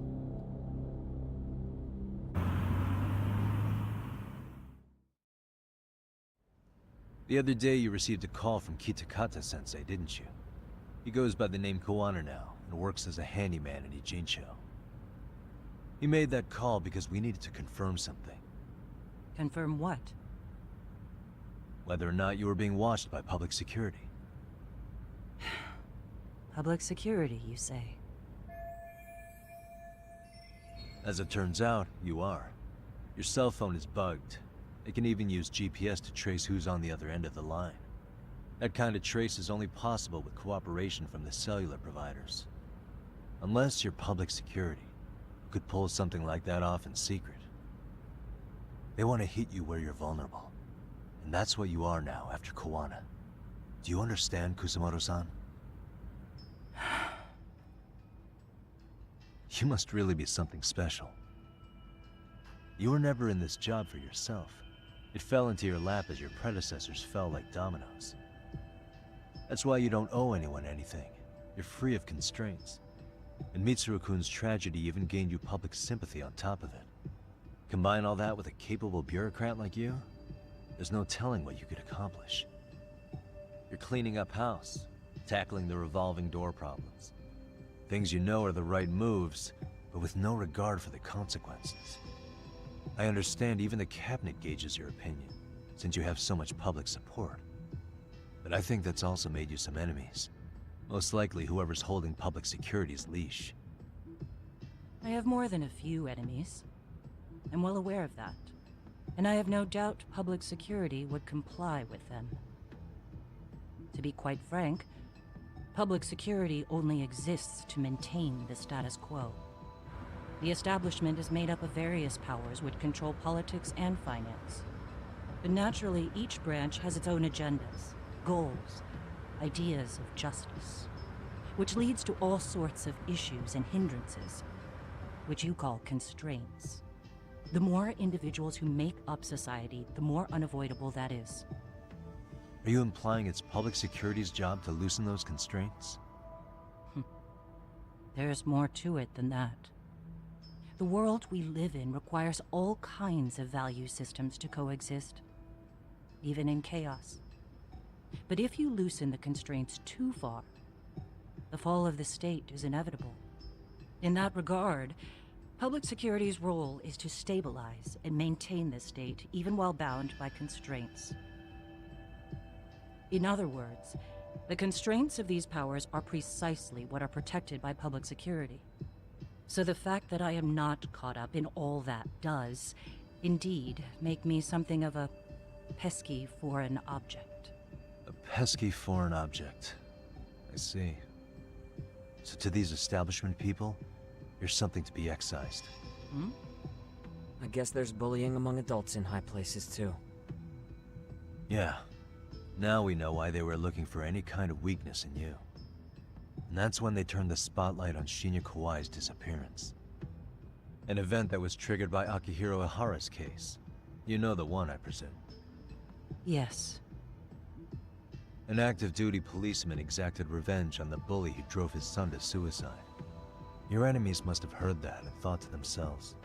The other day you received a call from Kitakata-sensei, didn't you? He goes by the name Koano now, and works as a handyman in Ijincho. He made that call because we needed to confirm something.
Confirm what?
Whether or not you were being watched by public security.
Public security, you say?
As it turns out, you are. Your cell phone is bugged. It can even use GPS to trace who's on the other end of the line. That kind of trace is only possible with cooperation from the cellular providers. Unless you're public security, you could pull something like that off in secret. They want to hit you where you're vulnerable. And that's what you are now after Koano. Do you understand, Kusamoto-san? You must really be something special. You were never in this job for yourself. It fell into your lap as your predecessors fell like dominoes. That's why you don't owe anyone anything. You're free of constraints. And Mitsuru-kun's tragedy even gained you public sympathy on top of it. Combine all that with a capable bureaucrat like you, there's no telling what you could accomplish. You're cleaning up house, tackling the revolving door problems. Things you know are the right moves, but with no regard for the consequences. I understand even the cabinet gauges your opinion, since you have so much public support. But I think that's also made you some enemies. Most likely whoever's holding public security's leash.
I have more than a few enemies. I'm well aware of that. And I have no doubt public security would comply with them. To be quite frank, public security only exists to maintain the status quo. The establishment is made up of various powers which control politics and finance. But naturally, each branch has its own agendas, goals, ideas of justice, which leads to all sorts of issues and hindrances, which you call constraints. The more individuals who make up society, the more unavoidable that is.
Are you implying it's public security's job to loosen those constraints?
There's more to it than that. The world we live in requires all kinds of value systems to coexist, even in chaos. But if you loosen the constraints too far, the fall of the state is inevitable. In that regard, public security's role is to stabilize and maintain the state, even while bound by constraints. In other words, the constraints of these powers are precisely what are protected by public security. So the fact that I am not caught up in all that does, indeed, make me something of a pesky foreign object.
A pesky foreign object. I see. So to these establishment people, you're something to be excised.
I guess there's bullying among adults in high places, too.
Yeah. Now we know why they were looking for any kind of weakness in you. And that's when they turned the spotlight on Shinya Kawai's disappearance. An event that was triggered by Akihiro Ihara's case. You know the one, I presume.
Yes.
An active-duty policeman exacted revenge on the bully who drove his son to suicide. Your enemies must have heard that and thought to themselves,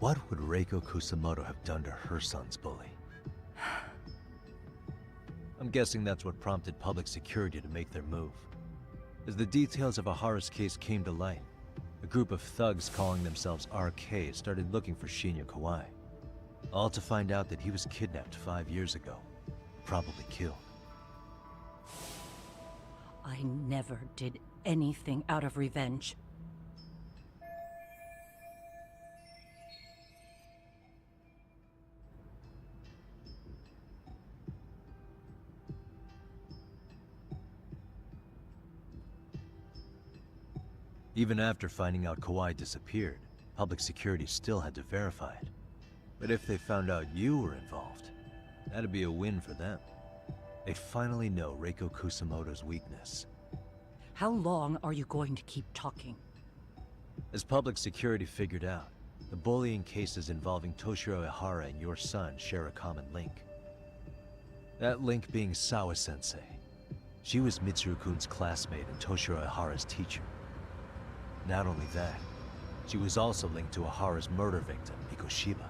what would Reiko Kusamoto have done to her son's bully? I'm guessing that's what prompted public security to make their move. As the details of Ihara's case came to light, a group of thugs calling themselves RK started looking for Shinya Kawai. All to find out that he was kidnapped 5 years ago, probably killed.
I never did anything out of revenge.
Even after finding out Kawai disappeared, public security still had to verify it. But if they found out you were involved, that'd be a win for them. They'd finally know Reiko Kusamoto's weakness.
How long are you going to keep talking?
As public security figured out, the bullying cases involving Toshiro Ihara and your son share a common link. That link being Sawa-sensei. She was Mitsuru-kun's classmate and Toshiro Ihara's teacher. Not only that, she was also linked to Ihara's murder victim, Mikoshiba.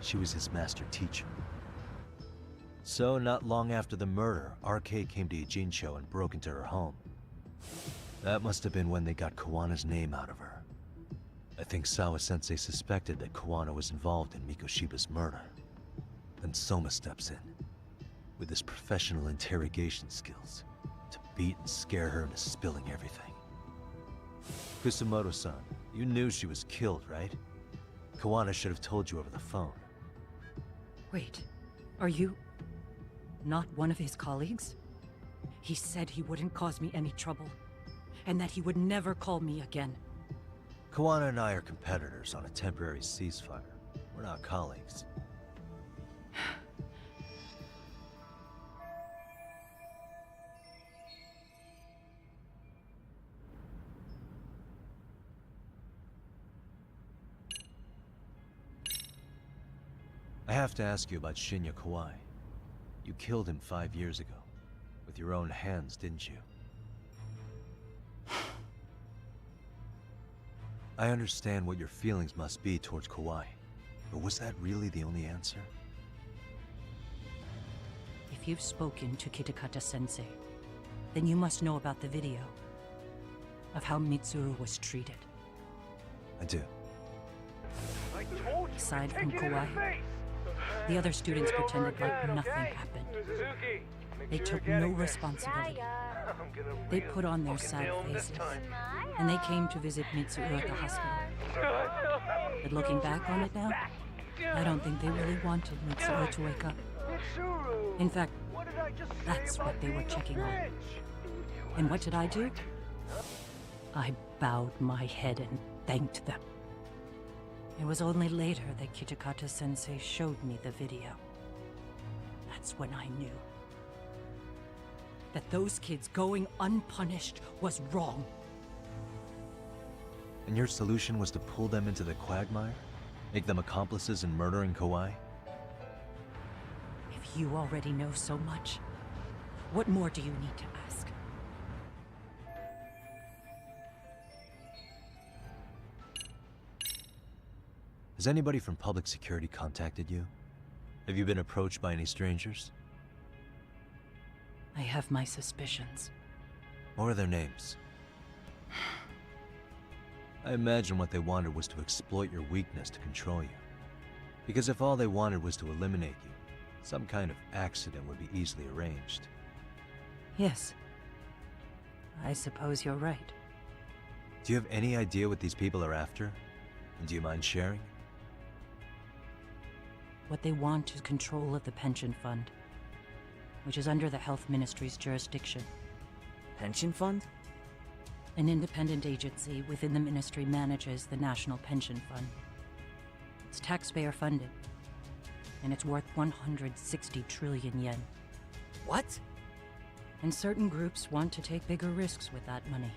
She was his master teacher. So, not long after the murder, RK came to Ijincho and broke into her home. That must have been when they got Kawana's name out of her. I think Sawa-sensei suspected that Kawana was involved in Mikoshiba's murder. Then Soma steps in, with his professional interrogation skills, to beat and scare her into spilling everything. Kusamoto-san, you knew she was killed, right? Kawana should have told you over the phone.
Wait, are you not one of his colleagues? He said he wouldn't cause me any trouble, and that he would never call me again.
Kawana and I are competitors on a temporary ceasefire. We're not colleagues. I have to ask you about Shinya Kawai. You killed him 5 years ago, with
with your own hands, didn't you? I understand what your feelings must be towards Kawhi, but was that really the only answer?
If you've spoken to Kitakata-sensei, then you must know about the video of how Mitsuru was treated.
I do.
Aside from Kawhi, the other students pretended like nothing happened. They took no responsibility. They put on their sad faces, and they came to visit Mitsuru at the hospital. But looking back on it now, I don't think they really wanted Mitsuru to wake up. In fact, that's what they were checking on. And what did I do? I bowed my head and thanked them. It was only later that Kitakata-sensei showed me the video. That's when I knew that those kids going unpunished was wrong.
And your solution was to pull them into the quagmire? Make them accomplices in murdering Kawhi?
If you already know so much, what more do you need to ask?
Has anybody from public security contacted you? Have you been approached by any strangers?
I have my suspicions.
What are their names? I imagine what they wanted was to exploit your weakness to control you. Because if all they wanted was to eliminate you, some kind of accident would be easily arranged.
Yes. I suppose you're right.
Do you have any idea what these people are after? And do you mind sharing?
What they want is control of the pension fund, which is under the Health Ministry's jurisdiction.
Pension fund?
An independent agency within the ministry manages the National Pension Fund. It's taxpayer funded, and it's worth 160 trillion yen.
What?
And certain groups want to take bigger risks with that money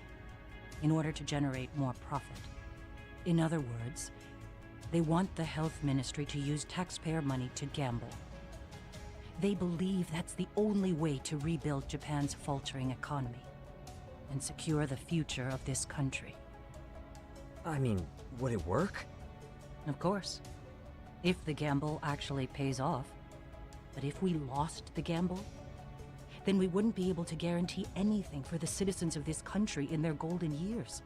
in order to generate more profit. In other words, they want the health ministry to use taxpayer money to gamble. They believe that's the only way to rebuild Japan's faltering economy and secure the future of this country.
I mean, would it work?
Of course. If the gamble actually pays off. But if we lost the gamble, then we wouldn't be able to guarantee anything for the citizens of this country in their golden years.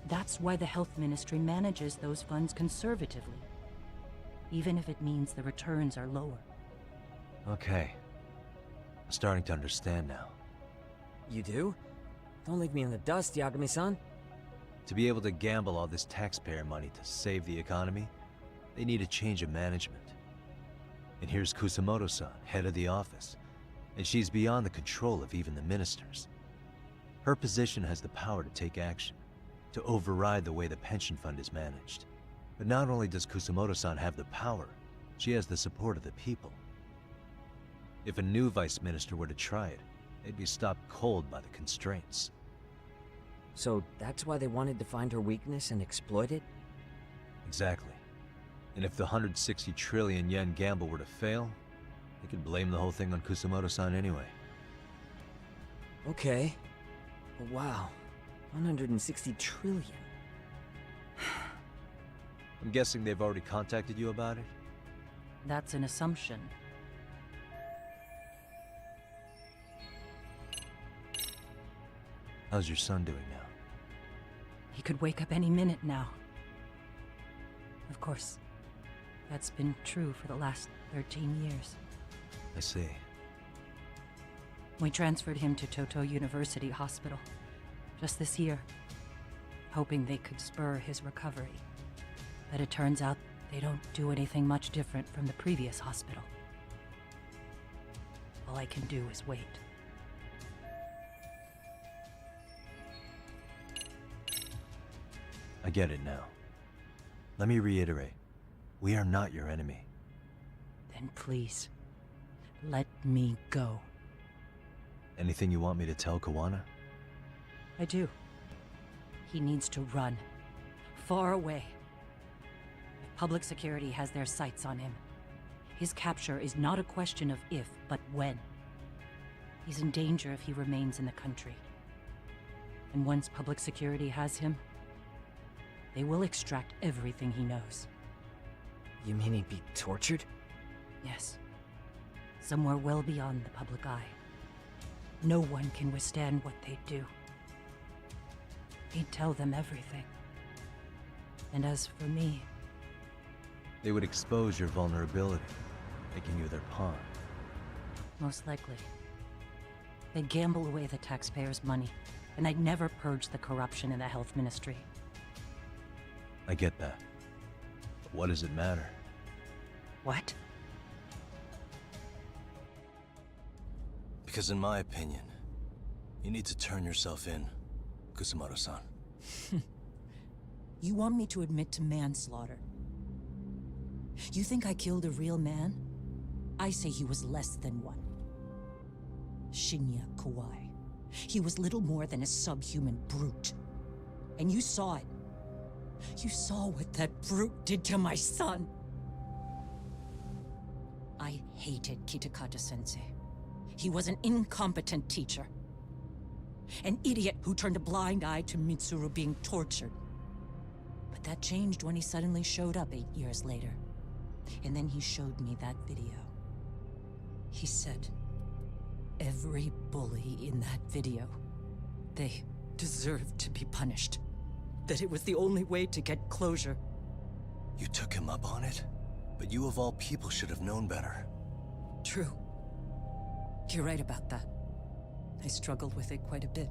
That's why the health ministry manages those funds conservatively, even if it means the returns are lower.
Okay. I'm starting to understand now.
You do? Don't leave me in the dust, Yagami-san.
To be able to gamble all this taxpayer money to save the economy, they need a change of management. And here's Kusamoto-san, head of the office, and she's beyond the control of even the ministers. Her position has the power to take action, to override the way the pension fund is managed. But not only does Kusamoto-san have the power, she has the support of the people. If a new vice minister were to try it, they'd be stopped cold by the constraints.
So that's why they wanted to find her weakness and exploit it?
Exactly. And if the 160 trillion yen gamble were to fail, they could blame the whole thing on Kusamoto-san anyway.
Okay. But wow. 160 trillion.
I'm guessing they've already contacted you about it?
That's an assumption.
How's your son doing now?
He could wake up any minute now. Of course, that's been true for the last 13 years.
I see.
We transferred him to Toto University Hospital just this year, hoping they could spur his recovery. But it turns out they don't do anything much different from the previous hospital. All I can do is wait.
I get it now. Let me reiterate. We are not your enemy.
Then please, let me go.
Anything you want me to tell Kawana?
I do. He needs to run. Far away. If public security has their sights on him, his capture is not a question of if, but when. He's in danger if he remains in the country. And once public security has him, they will extract everything he knows.
You mean he'd be tortured?
Yes. Somewhere well beyond the public eye. No one can withstand what they do. He'd tell them everything. And as for me...
They would expose your vulnerability, making you their pawn.
Most likely. They'd gamble away the taxpayers' money, and I'd never purge the corruption in the health ministry.
I get that. But what does it matter?
What?
Because in my opinion, you need to turn yourself in, Kusumoto-san.
You want me to admit to manslaughter? You think I killed a real man? I say he was less than one. Shinya Kawai. He was little more than a subhuman brute. And you saw it. You saw what that brute did to my son. I hated Kitakata-sensei. He was an incompetent teacher. An idiot who turned a blind eye to Mitsuru being tortured. But that changed when he suddenly showed up 8 years later. And then he showed me that video. He said, every bully in that video, they deserved to be punished. That it was the only way to get closure.
You took him up on it? But you of all people should have known better.
True. You're right about that. I struggled with it quite a bit.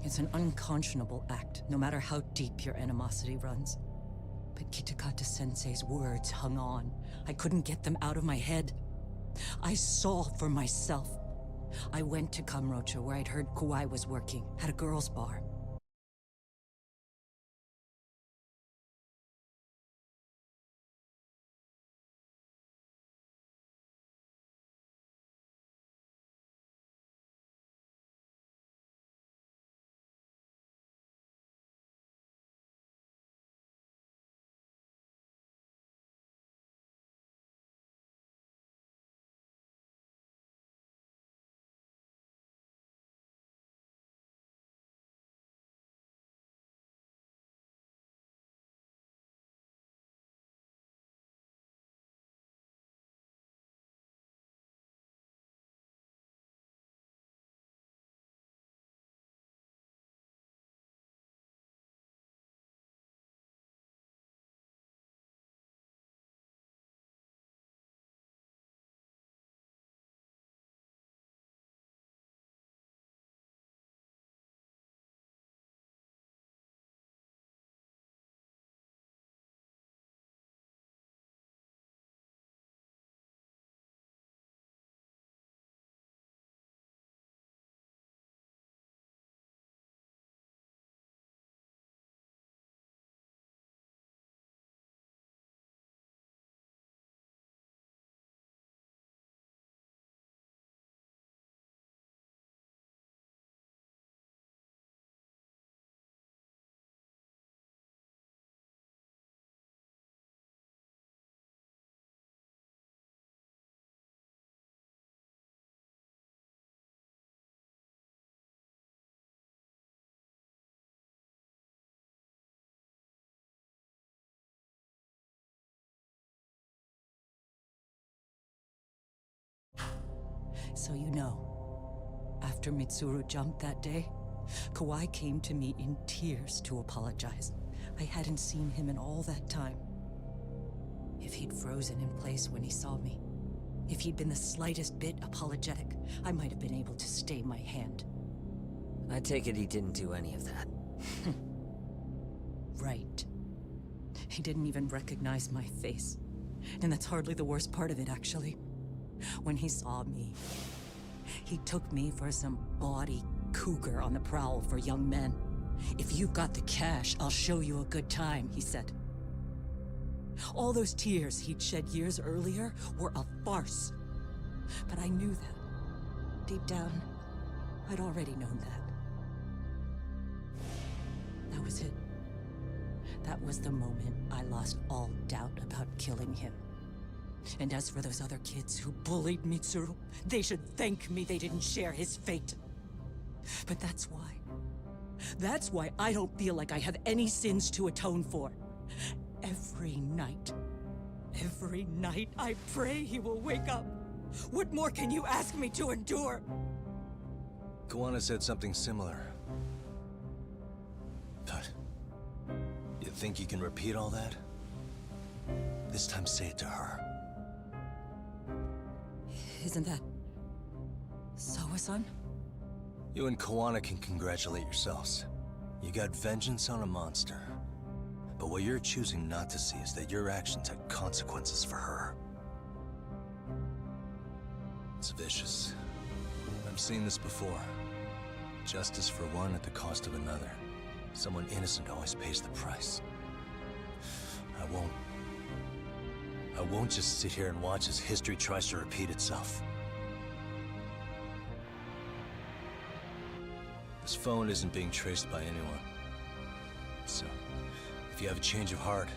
It's an unconscionable act, no matter how deep your animosity runs. But Kitakata-sensei's words hung on. I couldn't get them out of my head. I saw for myself. I went to Kamurocho, where I'd heard Kawai was working, at a girls' bar. So you know, after Mitsuru jumped that day, Kawai came to me in tears to apologize. I hadn't seen him in all that time. If he'd frozen in place when he saw me, if he'd been the slightest bit apologetic, I might have been able to stay my hand.
I take it he didn't do any of that.
Right. He didn't even recognize my face. And that's hardly the worst part of it, actually. When he saw me, he took me for some bawdy cougar on the prowl for young men. If you've got the cash, I'll show you a good time, he said. All those tears he'd shed years earlier were a farce. But I knew that. Deep down, I'd already known that. That was it. That was the moment I lost all doubt about killing him.
And as for those other kids who bullied Mitsuru, they should thank me they didn't share his fate. But that's why. That's why I don't feel like I have any sins to atone for. Every night I pray he will wake up. What more can you ask me to endure?
Kawana said something similar. But you think you can repeat all that? This time say it to her.
Isn't that Sawa-san?
You and Kawana can congratulate yourselves. You got vengeance on a monster. But what you're choosing not to see is that your actions had consequences for her. It's vicious. I've seen this before. Justice for one at the cost of another. Someone innocent always pays the price. I won't just sit here and watch as history tries to repeat itself. This phone isn't being traced by anyone. So, if you have a change of heart,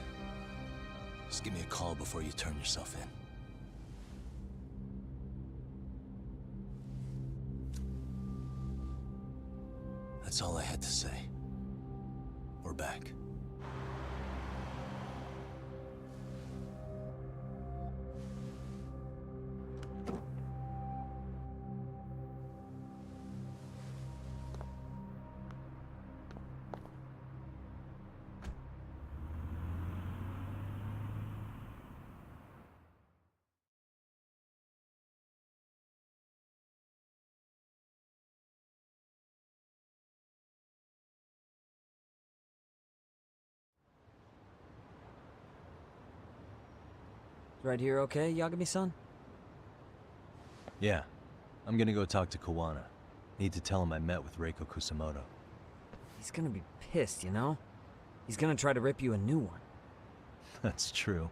just give me a call before you turn yourself in. That's all I had to say. We're back.
Right here okay, Yagami-san?
Yeah. I'm gonna go talk to Kawana. Need to tell him I met with Reiko Kusamoto.
He's gonna be pissed, you know? He's gonna try to rip you a new one.
That's true.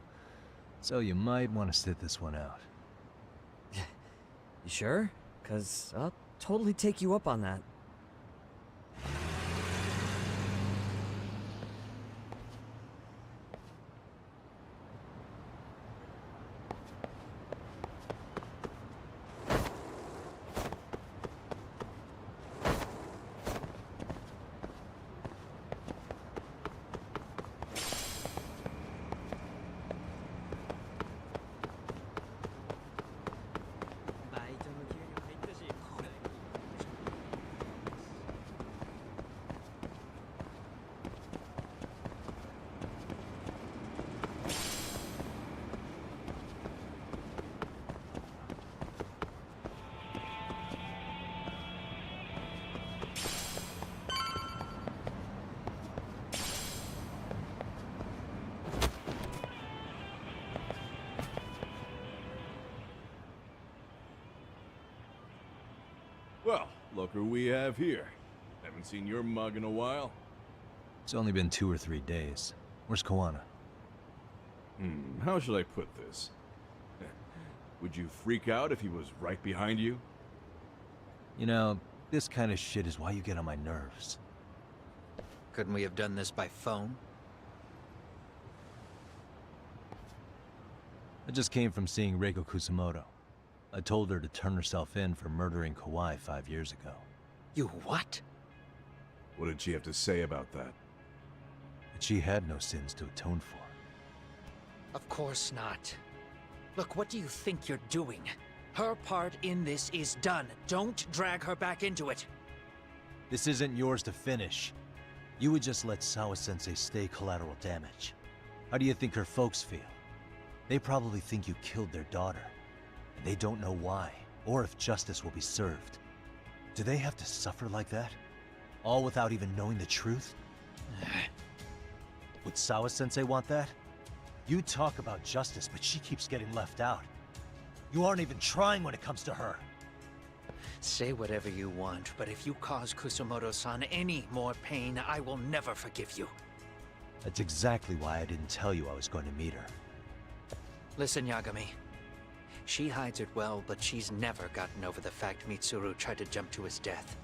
So you might want to sit this one out.
You sure? 'Cause I'll totally take you up on that.
Well, look who we have here. Haven't seen your mug in a while.
It's only been 2 or 3 days. Where's Kawana?
How should I put this? Would you freak out if he was right behind you?
You know, this kind of shit is why you get on my nerves.
Couldn't we have done this by phone?
I just came from seeing Reiko Kusamoto. I told her to turn herself in for murdering Kawai 5 years ago.
You what?
What did she have to say about that?
That she had no sins to atone for.
Of course not. Look, what do you think you're doing? Her part in this is done. Don't drag her back into it.
This isn't yours to finish. You would just let Sawa-sensei stay collateral damage. How do you think her folks feel? They probably think you killed their daughter. And they don't know why, or if justice will be served. Do they have to suffer like that? All without even knowing the truth? Would Sawa-sensei want that? You talk about justice, but she keeps getting left out. You aren't even trying when it comes to her.
Say whatever you want, but if you cause Kusamoto-san any more pain, I will never forgive you.
That's exactly why I didn't tell you I was going to meet her.
Listen, Yagami. She hides it well, but she's never gotten over the fact Mitsuru tried to jump to his death.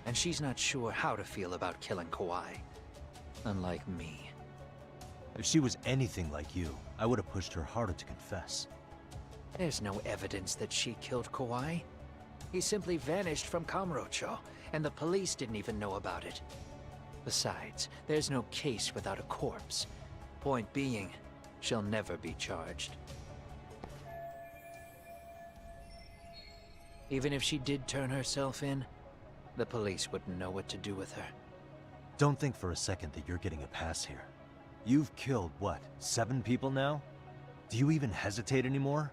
And she's not sure how to feel about killing Kawai. Unlike me.
If she was anything like you, I would have pushed her harder to confess.
There's no evidence that she killed Kawhi. He simply vanished from Kamurocho, and the police didn't even know about it. Besides, there's no case without a corpse. Point being, she'll never be charged. Even if she did turn herself in, the police wouldn't know what to do with her.
Don't think for a second that you're getting a pass here. You've killed, what, 7 people now? Do you even hesitate anymore?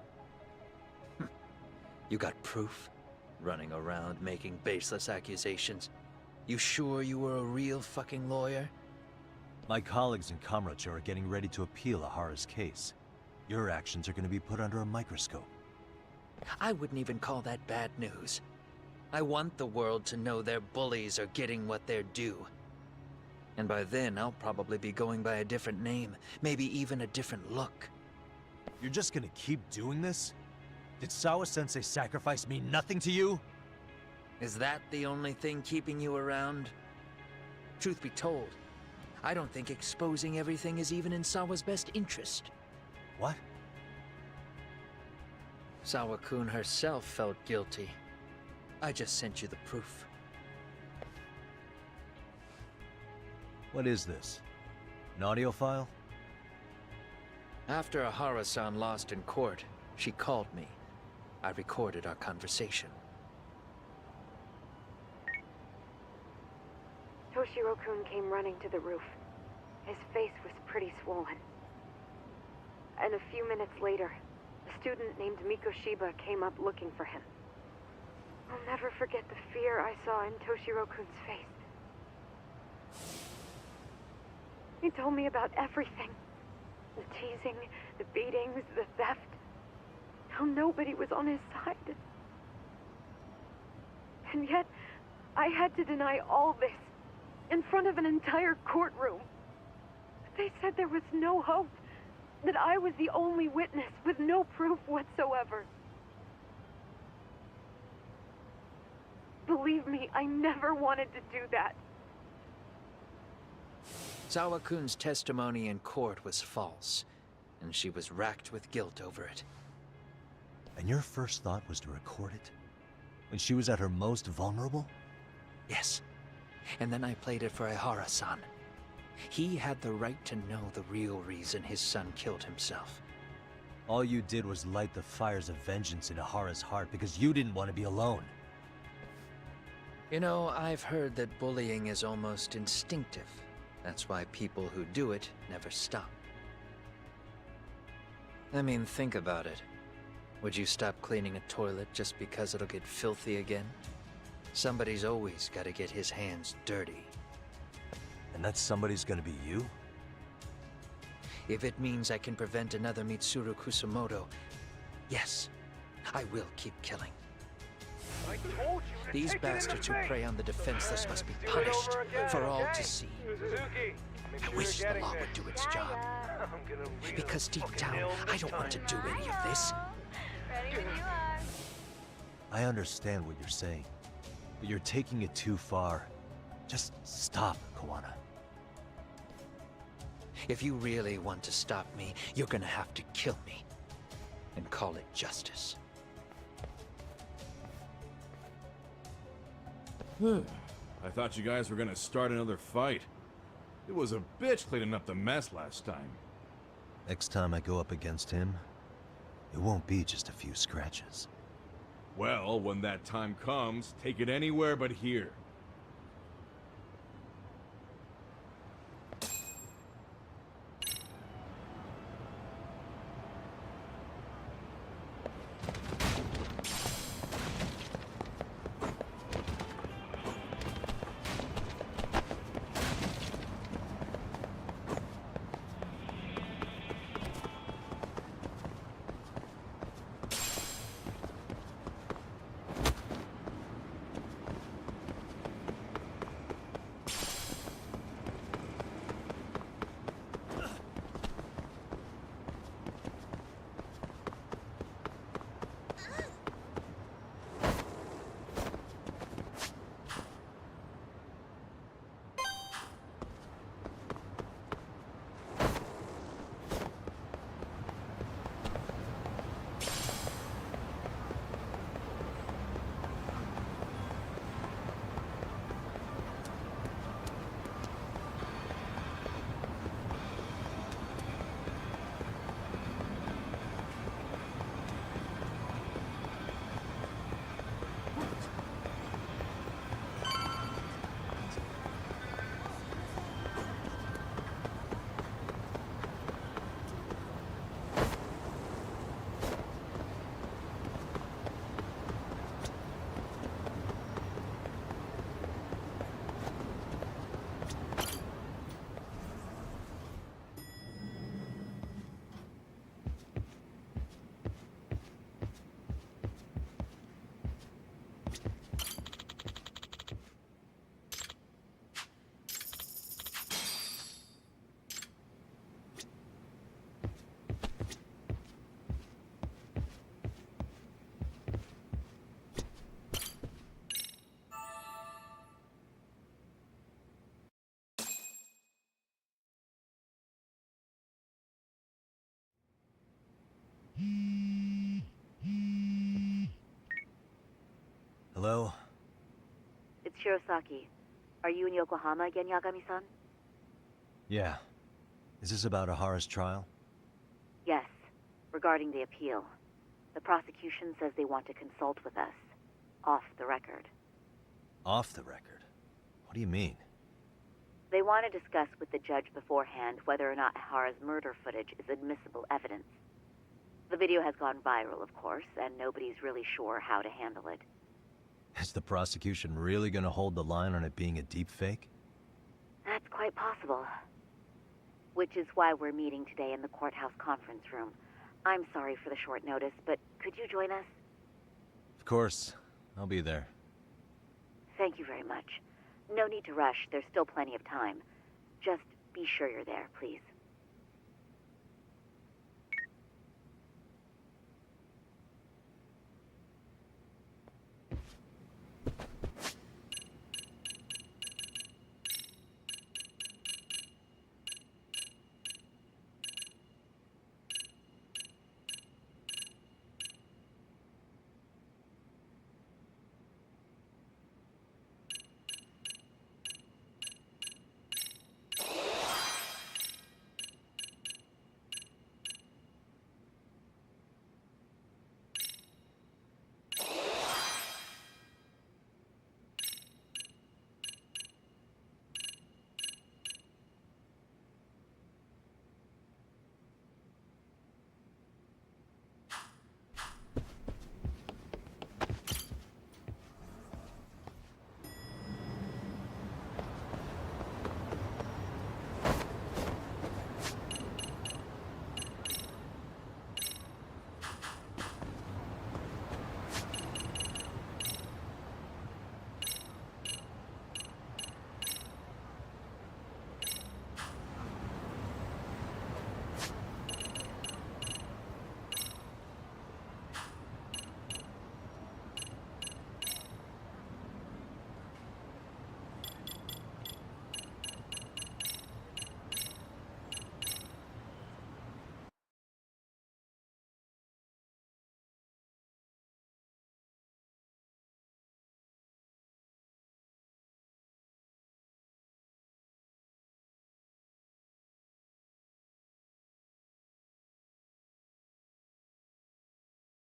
You got proof? Running around making baseless accusations. You sure you were a real fucking lawyer?
My colleagues in Kamurocho are getting ready to appeal Ahara's case. Your actions are going to be put under a microscope.
I wouldn't even call that bad news. I want the world to know their bullies are getting what they're due. And by then, I'll probably be going by a different name, maybe even a different look.
You're just gonna keep doing this? Did Sawa-sensei sacrifice mean nothing to you?
Is that the only thing keeping you around? Truth be told, I don't think exposing everything is even in Sawa's best interest.
What?
Sawa-kun herself felt guilty. I just sent you the proof.
What is this? An audio file?
After Ahara-san lost in court, she called me. I recorded our conversation.
Toshiro-kun came running to the roof. His face was pretty swollen. And a few minutes later, a student named Mikoshiba came up looking for him. I'll never forget the fear I saw in Toshiro-kun's face. He told me about everything. The teasing, the beatings, the theft. How nobody was on his side. And yet, I had to deny all this in front of an entire courtroom. They said there was no hope, that I was the only witness with no proof whatsoever. Believe me, I never wanted to do that.
Sawa-kun's testimony in court was false, and she was racked with guilt over it.
And your first thought was to record it? When she was at her most vulnerable?
Yes. And then I played it for Ahara-san. He had the right to know the real reason his son killed himself.
All you did was light the fires of vengeance in Ahara's heart because you didn't want to be alone.
You know, I've heard that bullying is almost instinctive. That's why people who do it never stop. I mean, think about it. Would you stop cleaning a toilet just because it'll get filthy again? Somebody's always got to get his hands dirty.
And that somebody's gonna be you?
If it means I can prevent another Mitsuru Kusamoto, yes, I will keep killing. These bastards who prey on the defenseless must be punished for all to see. I wish the law would do its job. Because deep down, I don't want to do any of this.
I understand what you're saying, but you're taking it too far. Just stop, Kawana.
If you really want to stop me, you're gonna have to kill me. And call it justice.
I thought you guys were gonna start another fight. It was a bitch cleaning up the mess last time.
Next time I go up against him, it won't be just a few scratches.
Well, when that time comes, take it anywhere but here.
Hello?
It's Shirosaki. Are you in Yokohama again, Yagami-san?
Yeah. Is this about Ahara's trial?
Yes, regarding the appeal. The prosecution says they want to consult with us. Off the record.
Off the record? What do you mean?
They want to discuss with the judge beforehand whether or not Ahara's murder footage is admissible evidence. The video has gone viral, of course, and nobody's really sure how to handle it.
Is the prosecution really gonna hold the line on it being a deepfake?
That's quite possible. Which is why we're meeting today in the courthouse conference room. I'm sorry for the short notice, but could you join us?
Of course. I'll be there.
Thank you very much. No need to rush, there's still plenty of time. Just be sure you're there, please.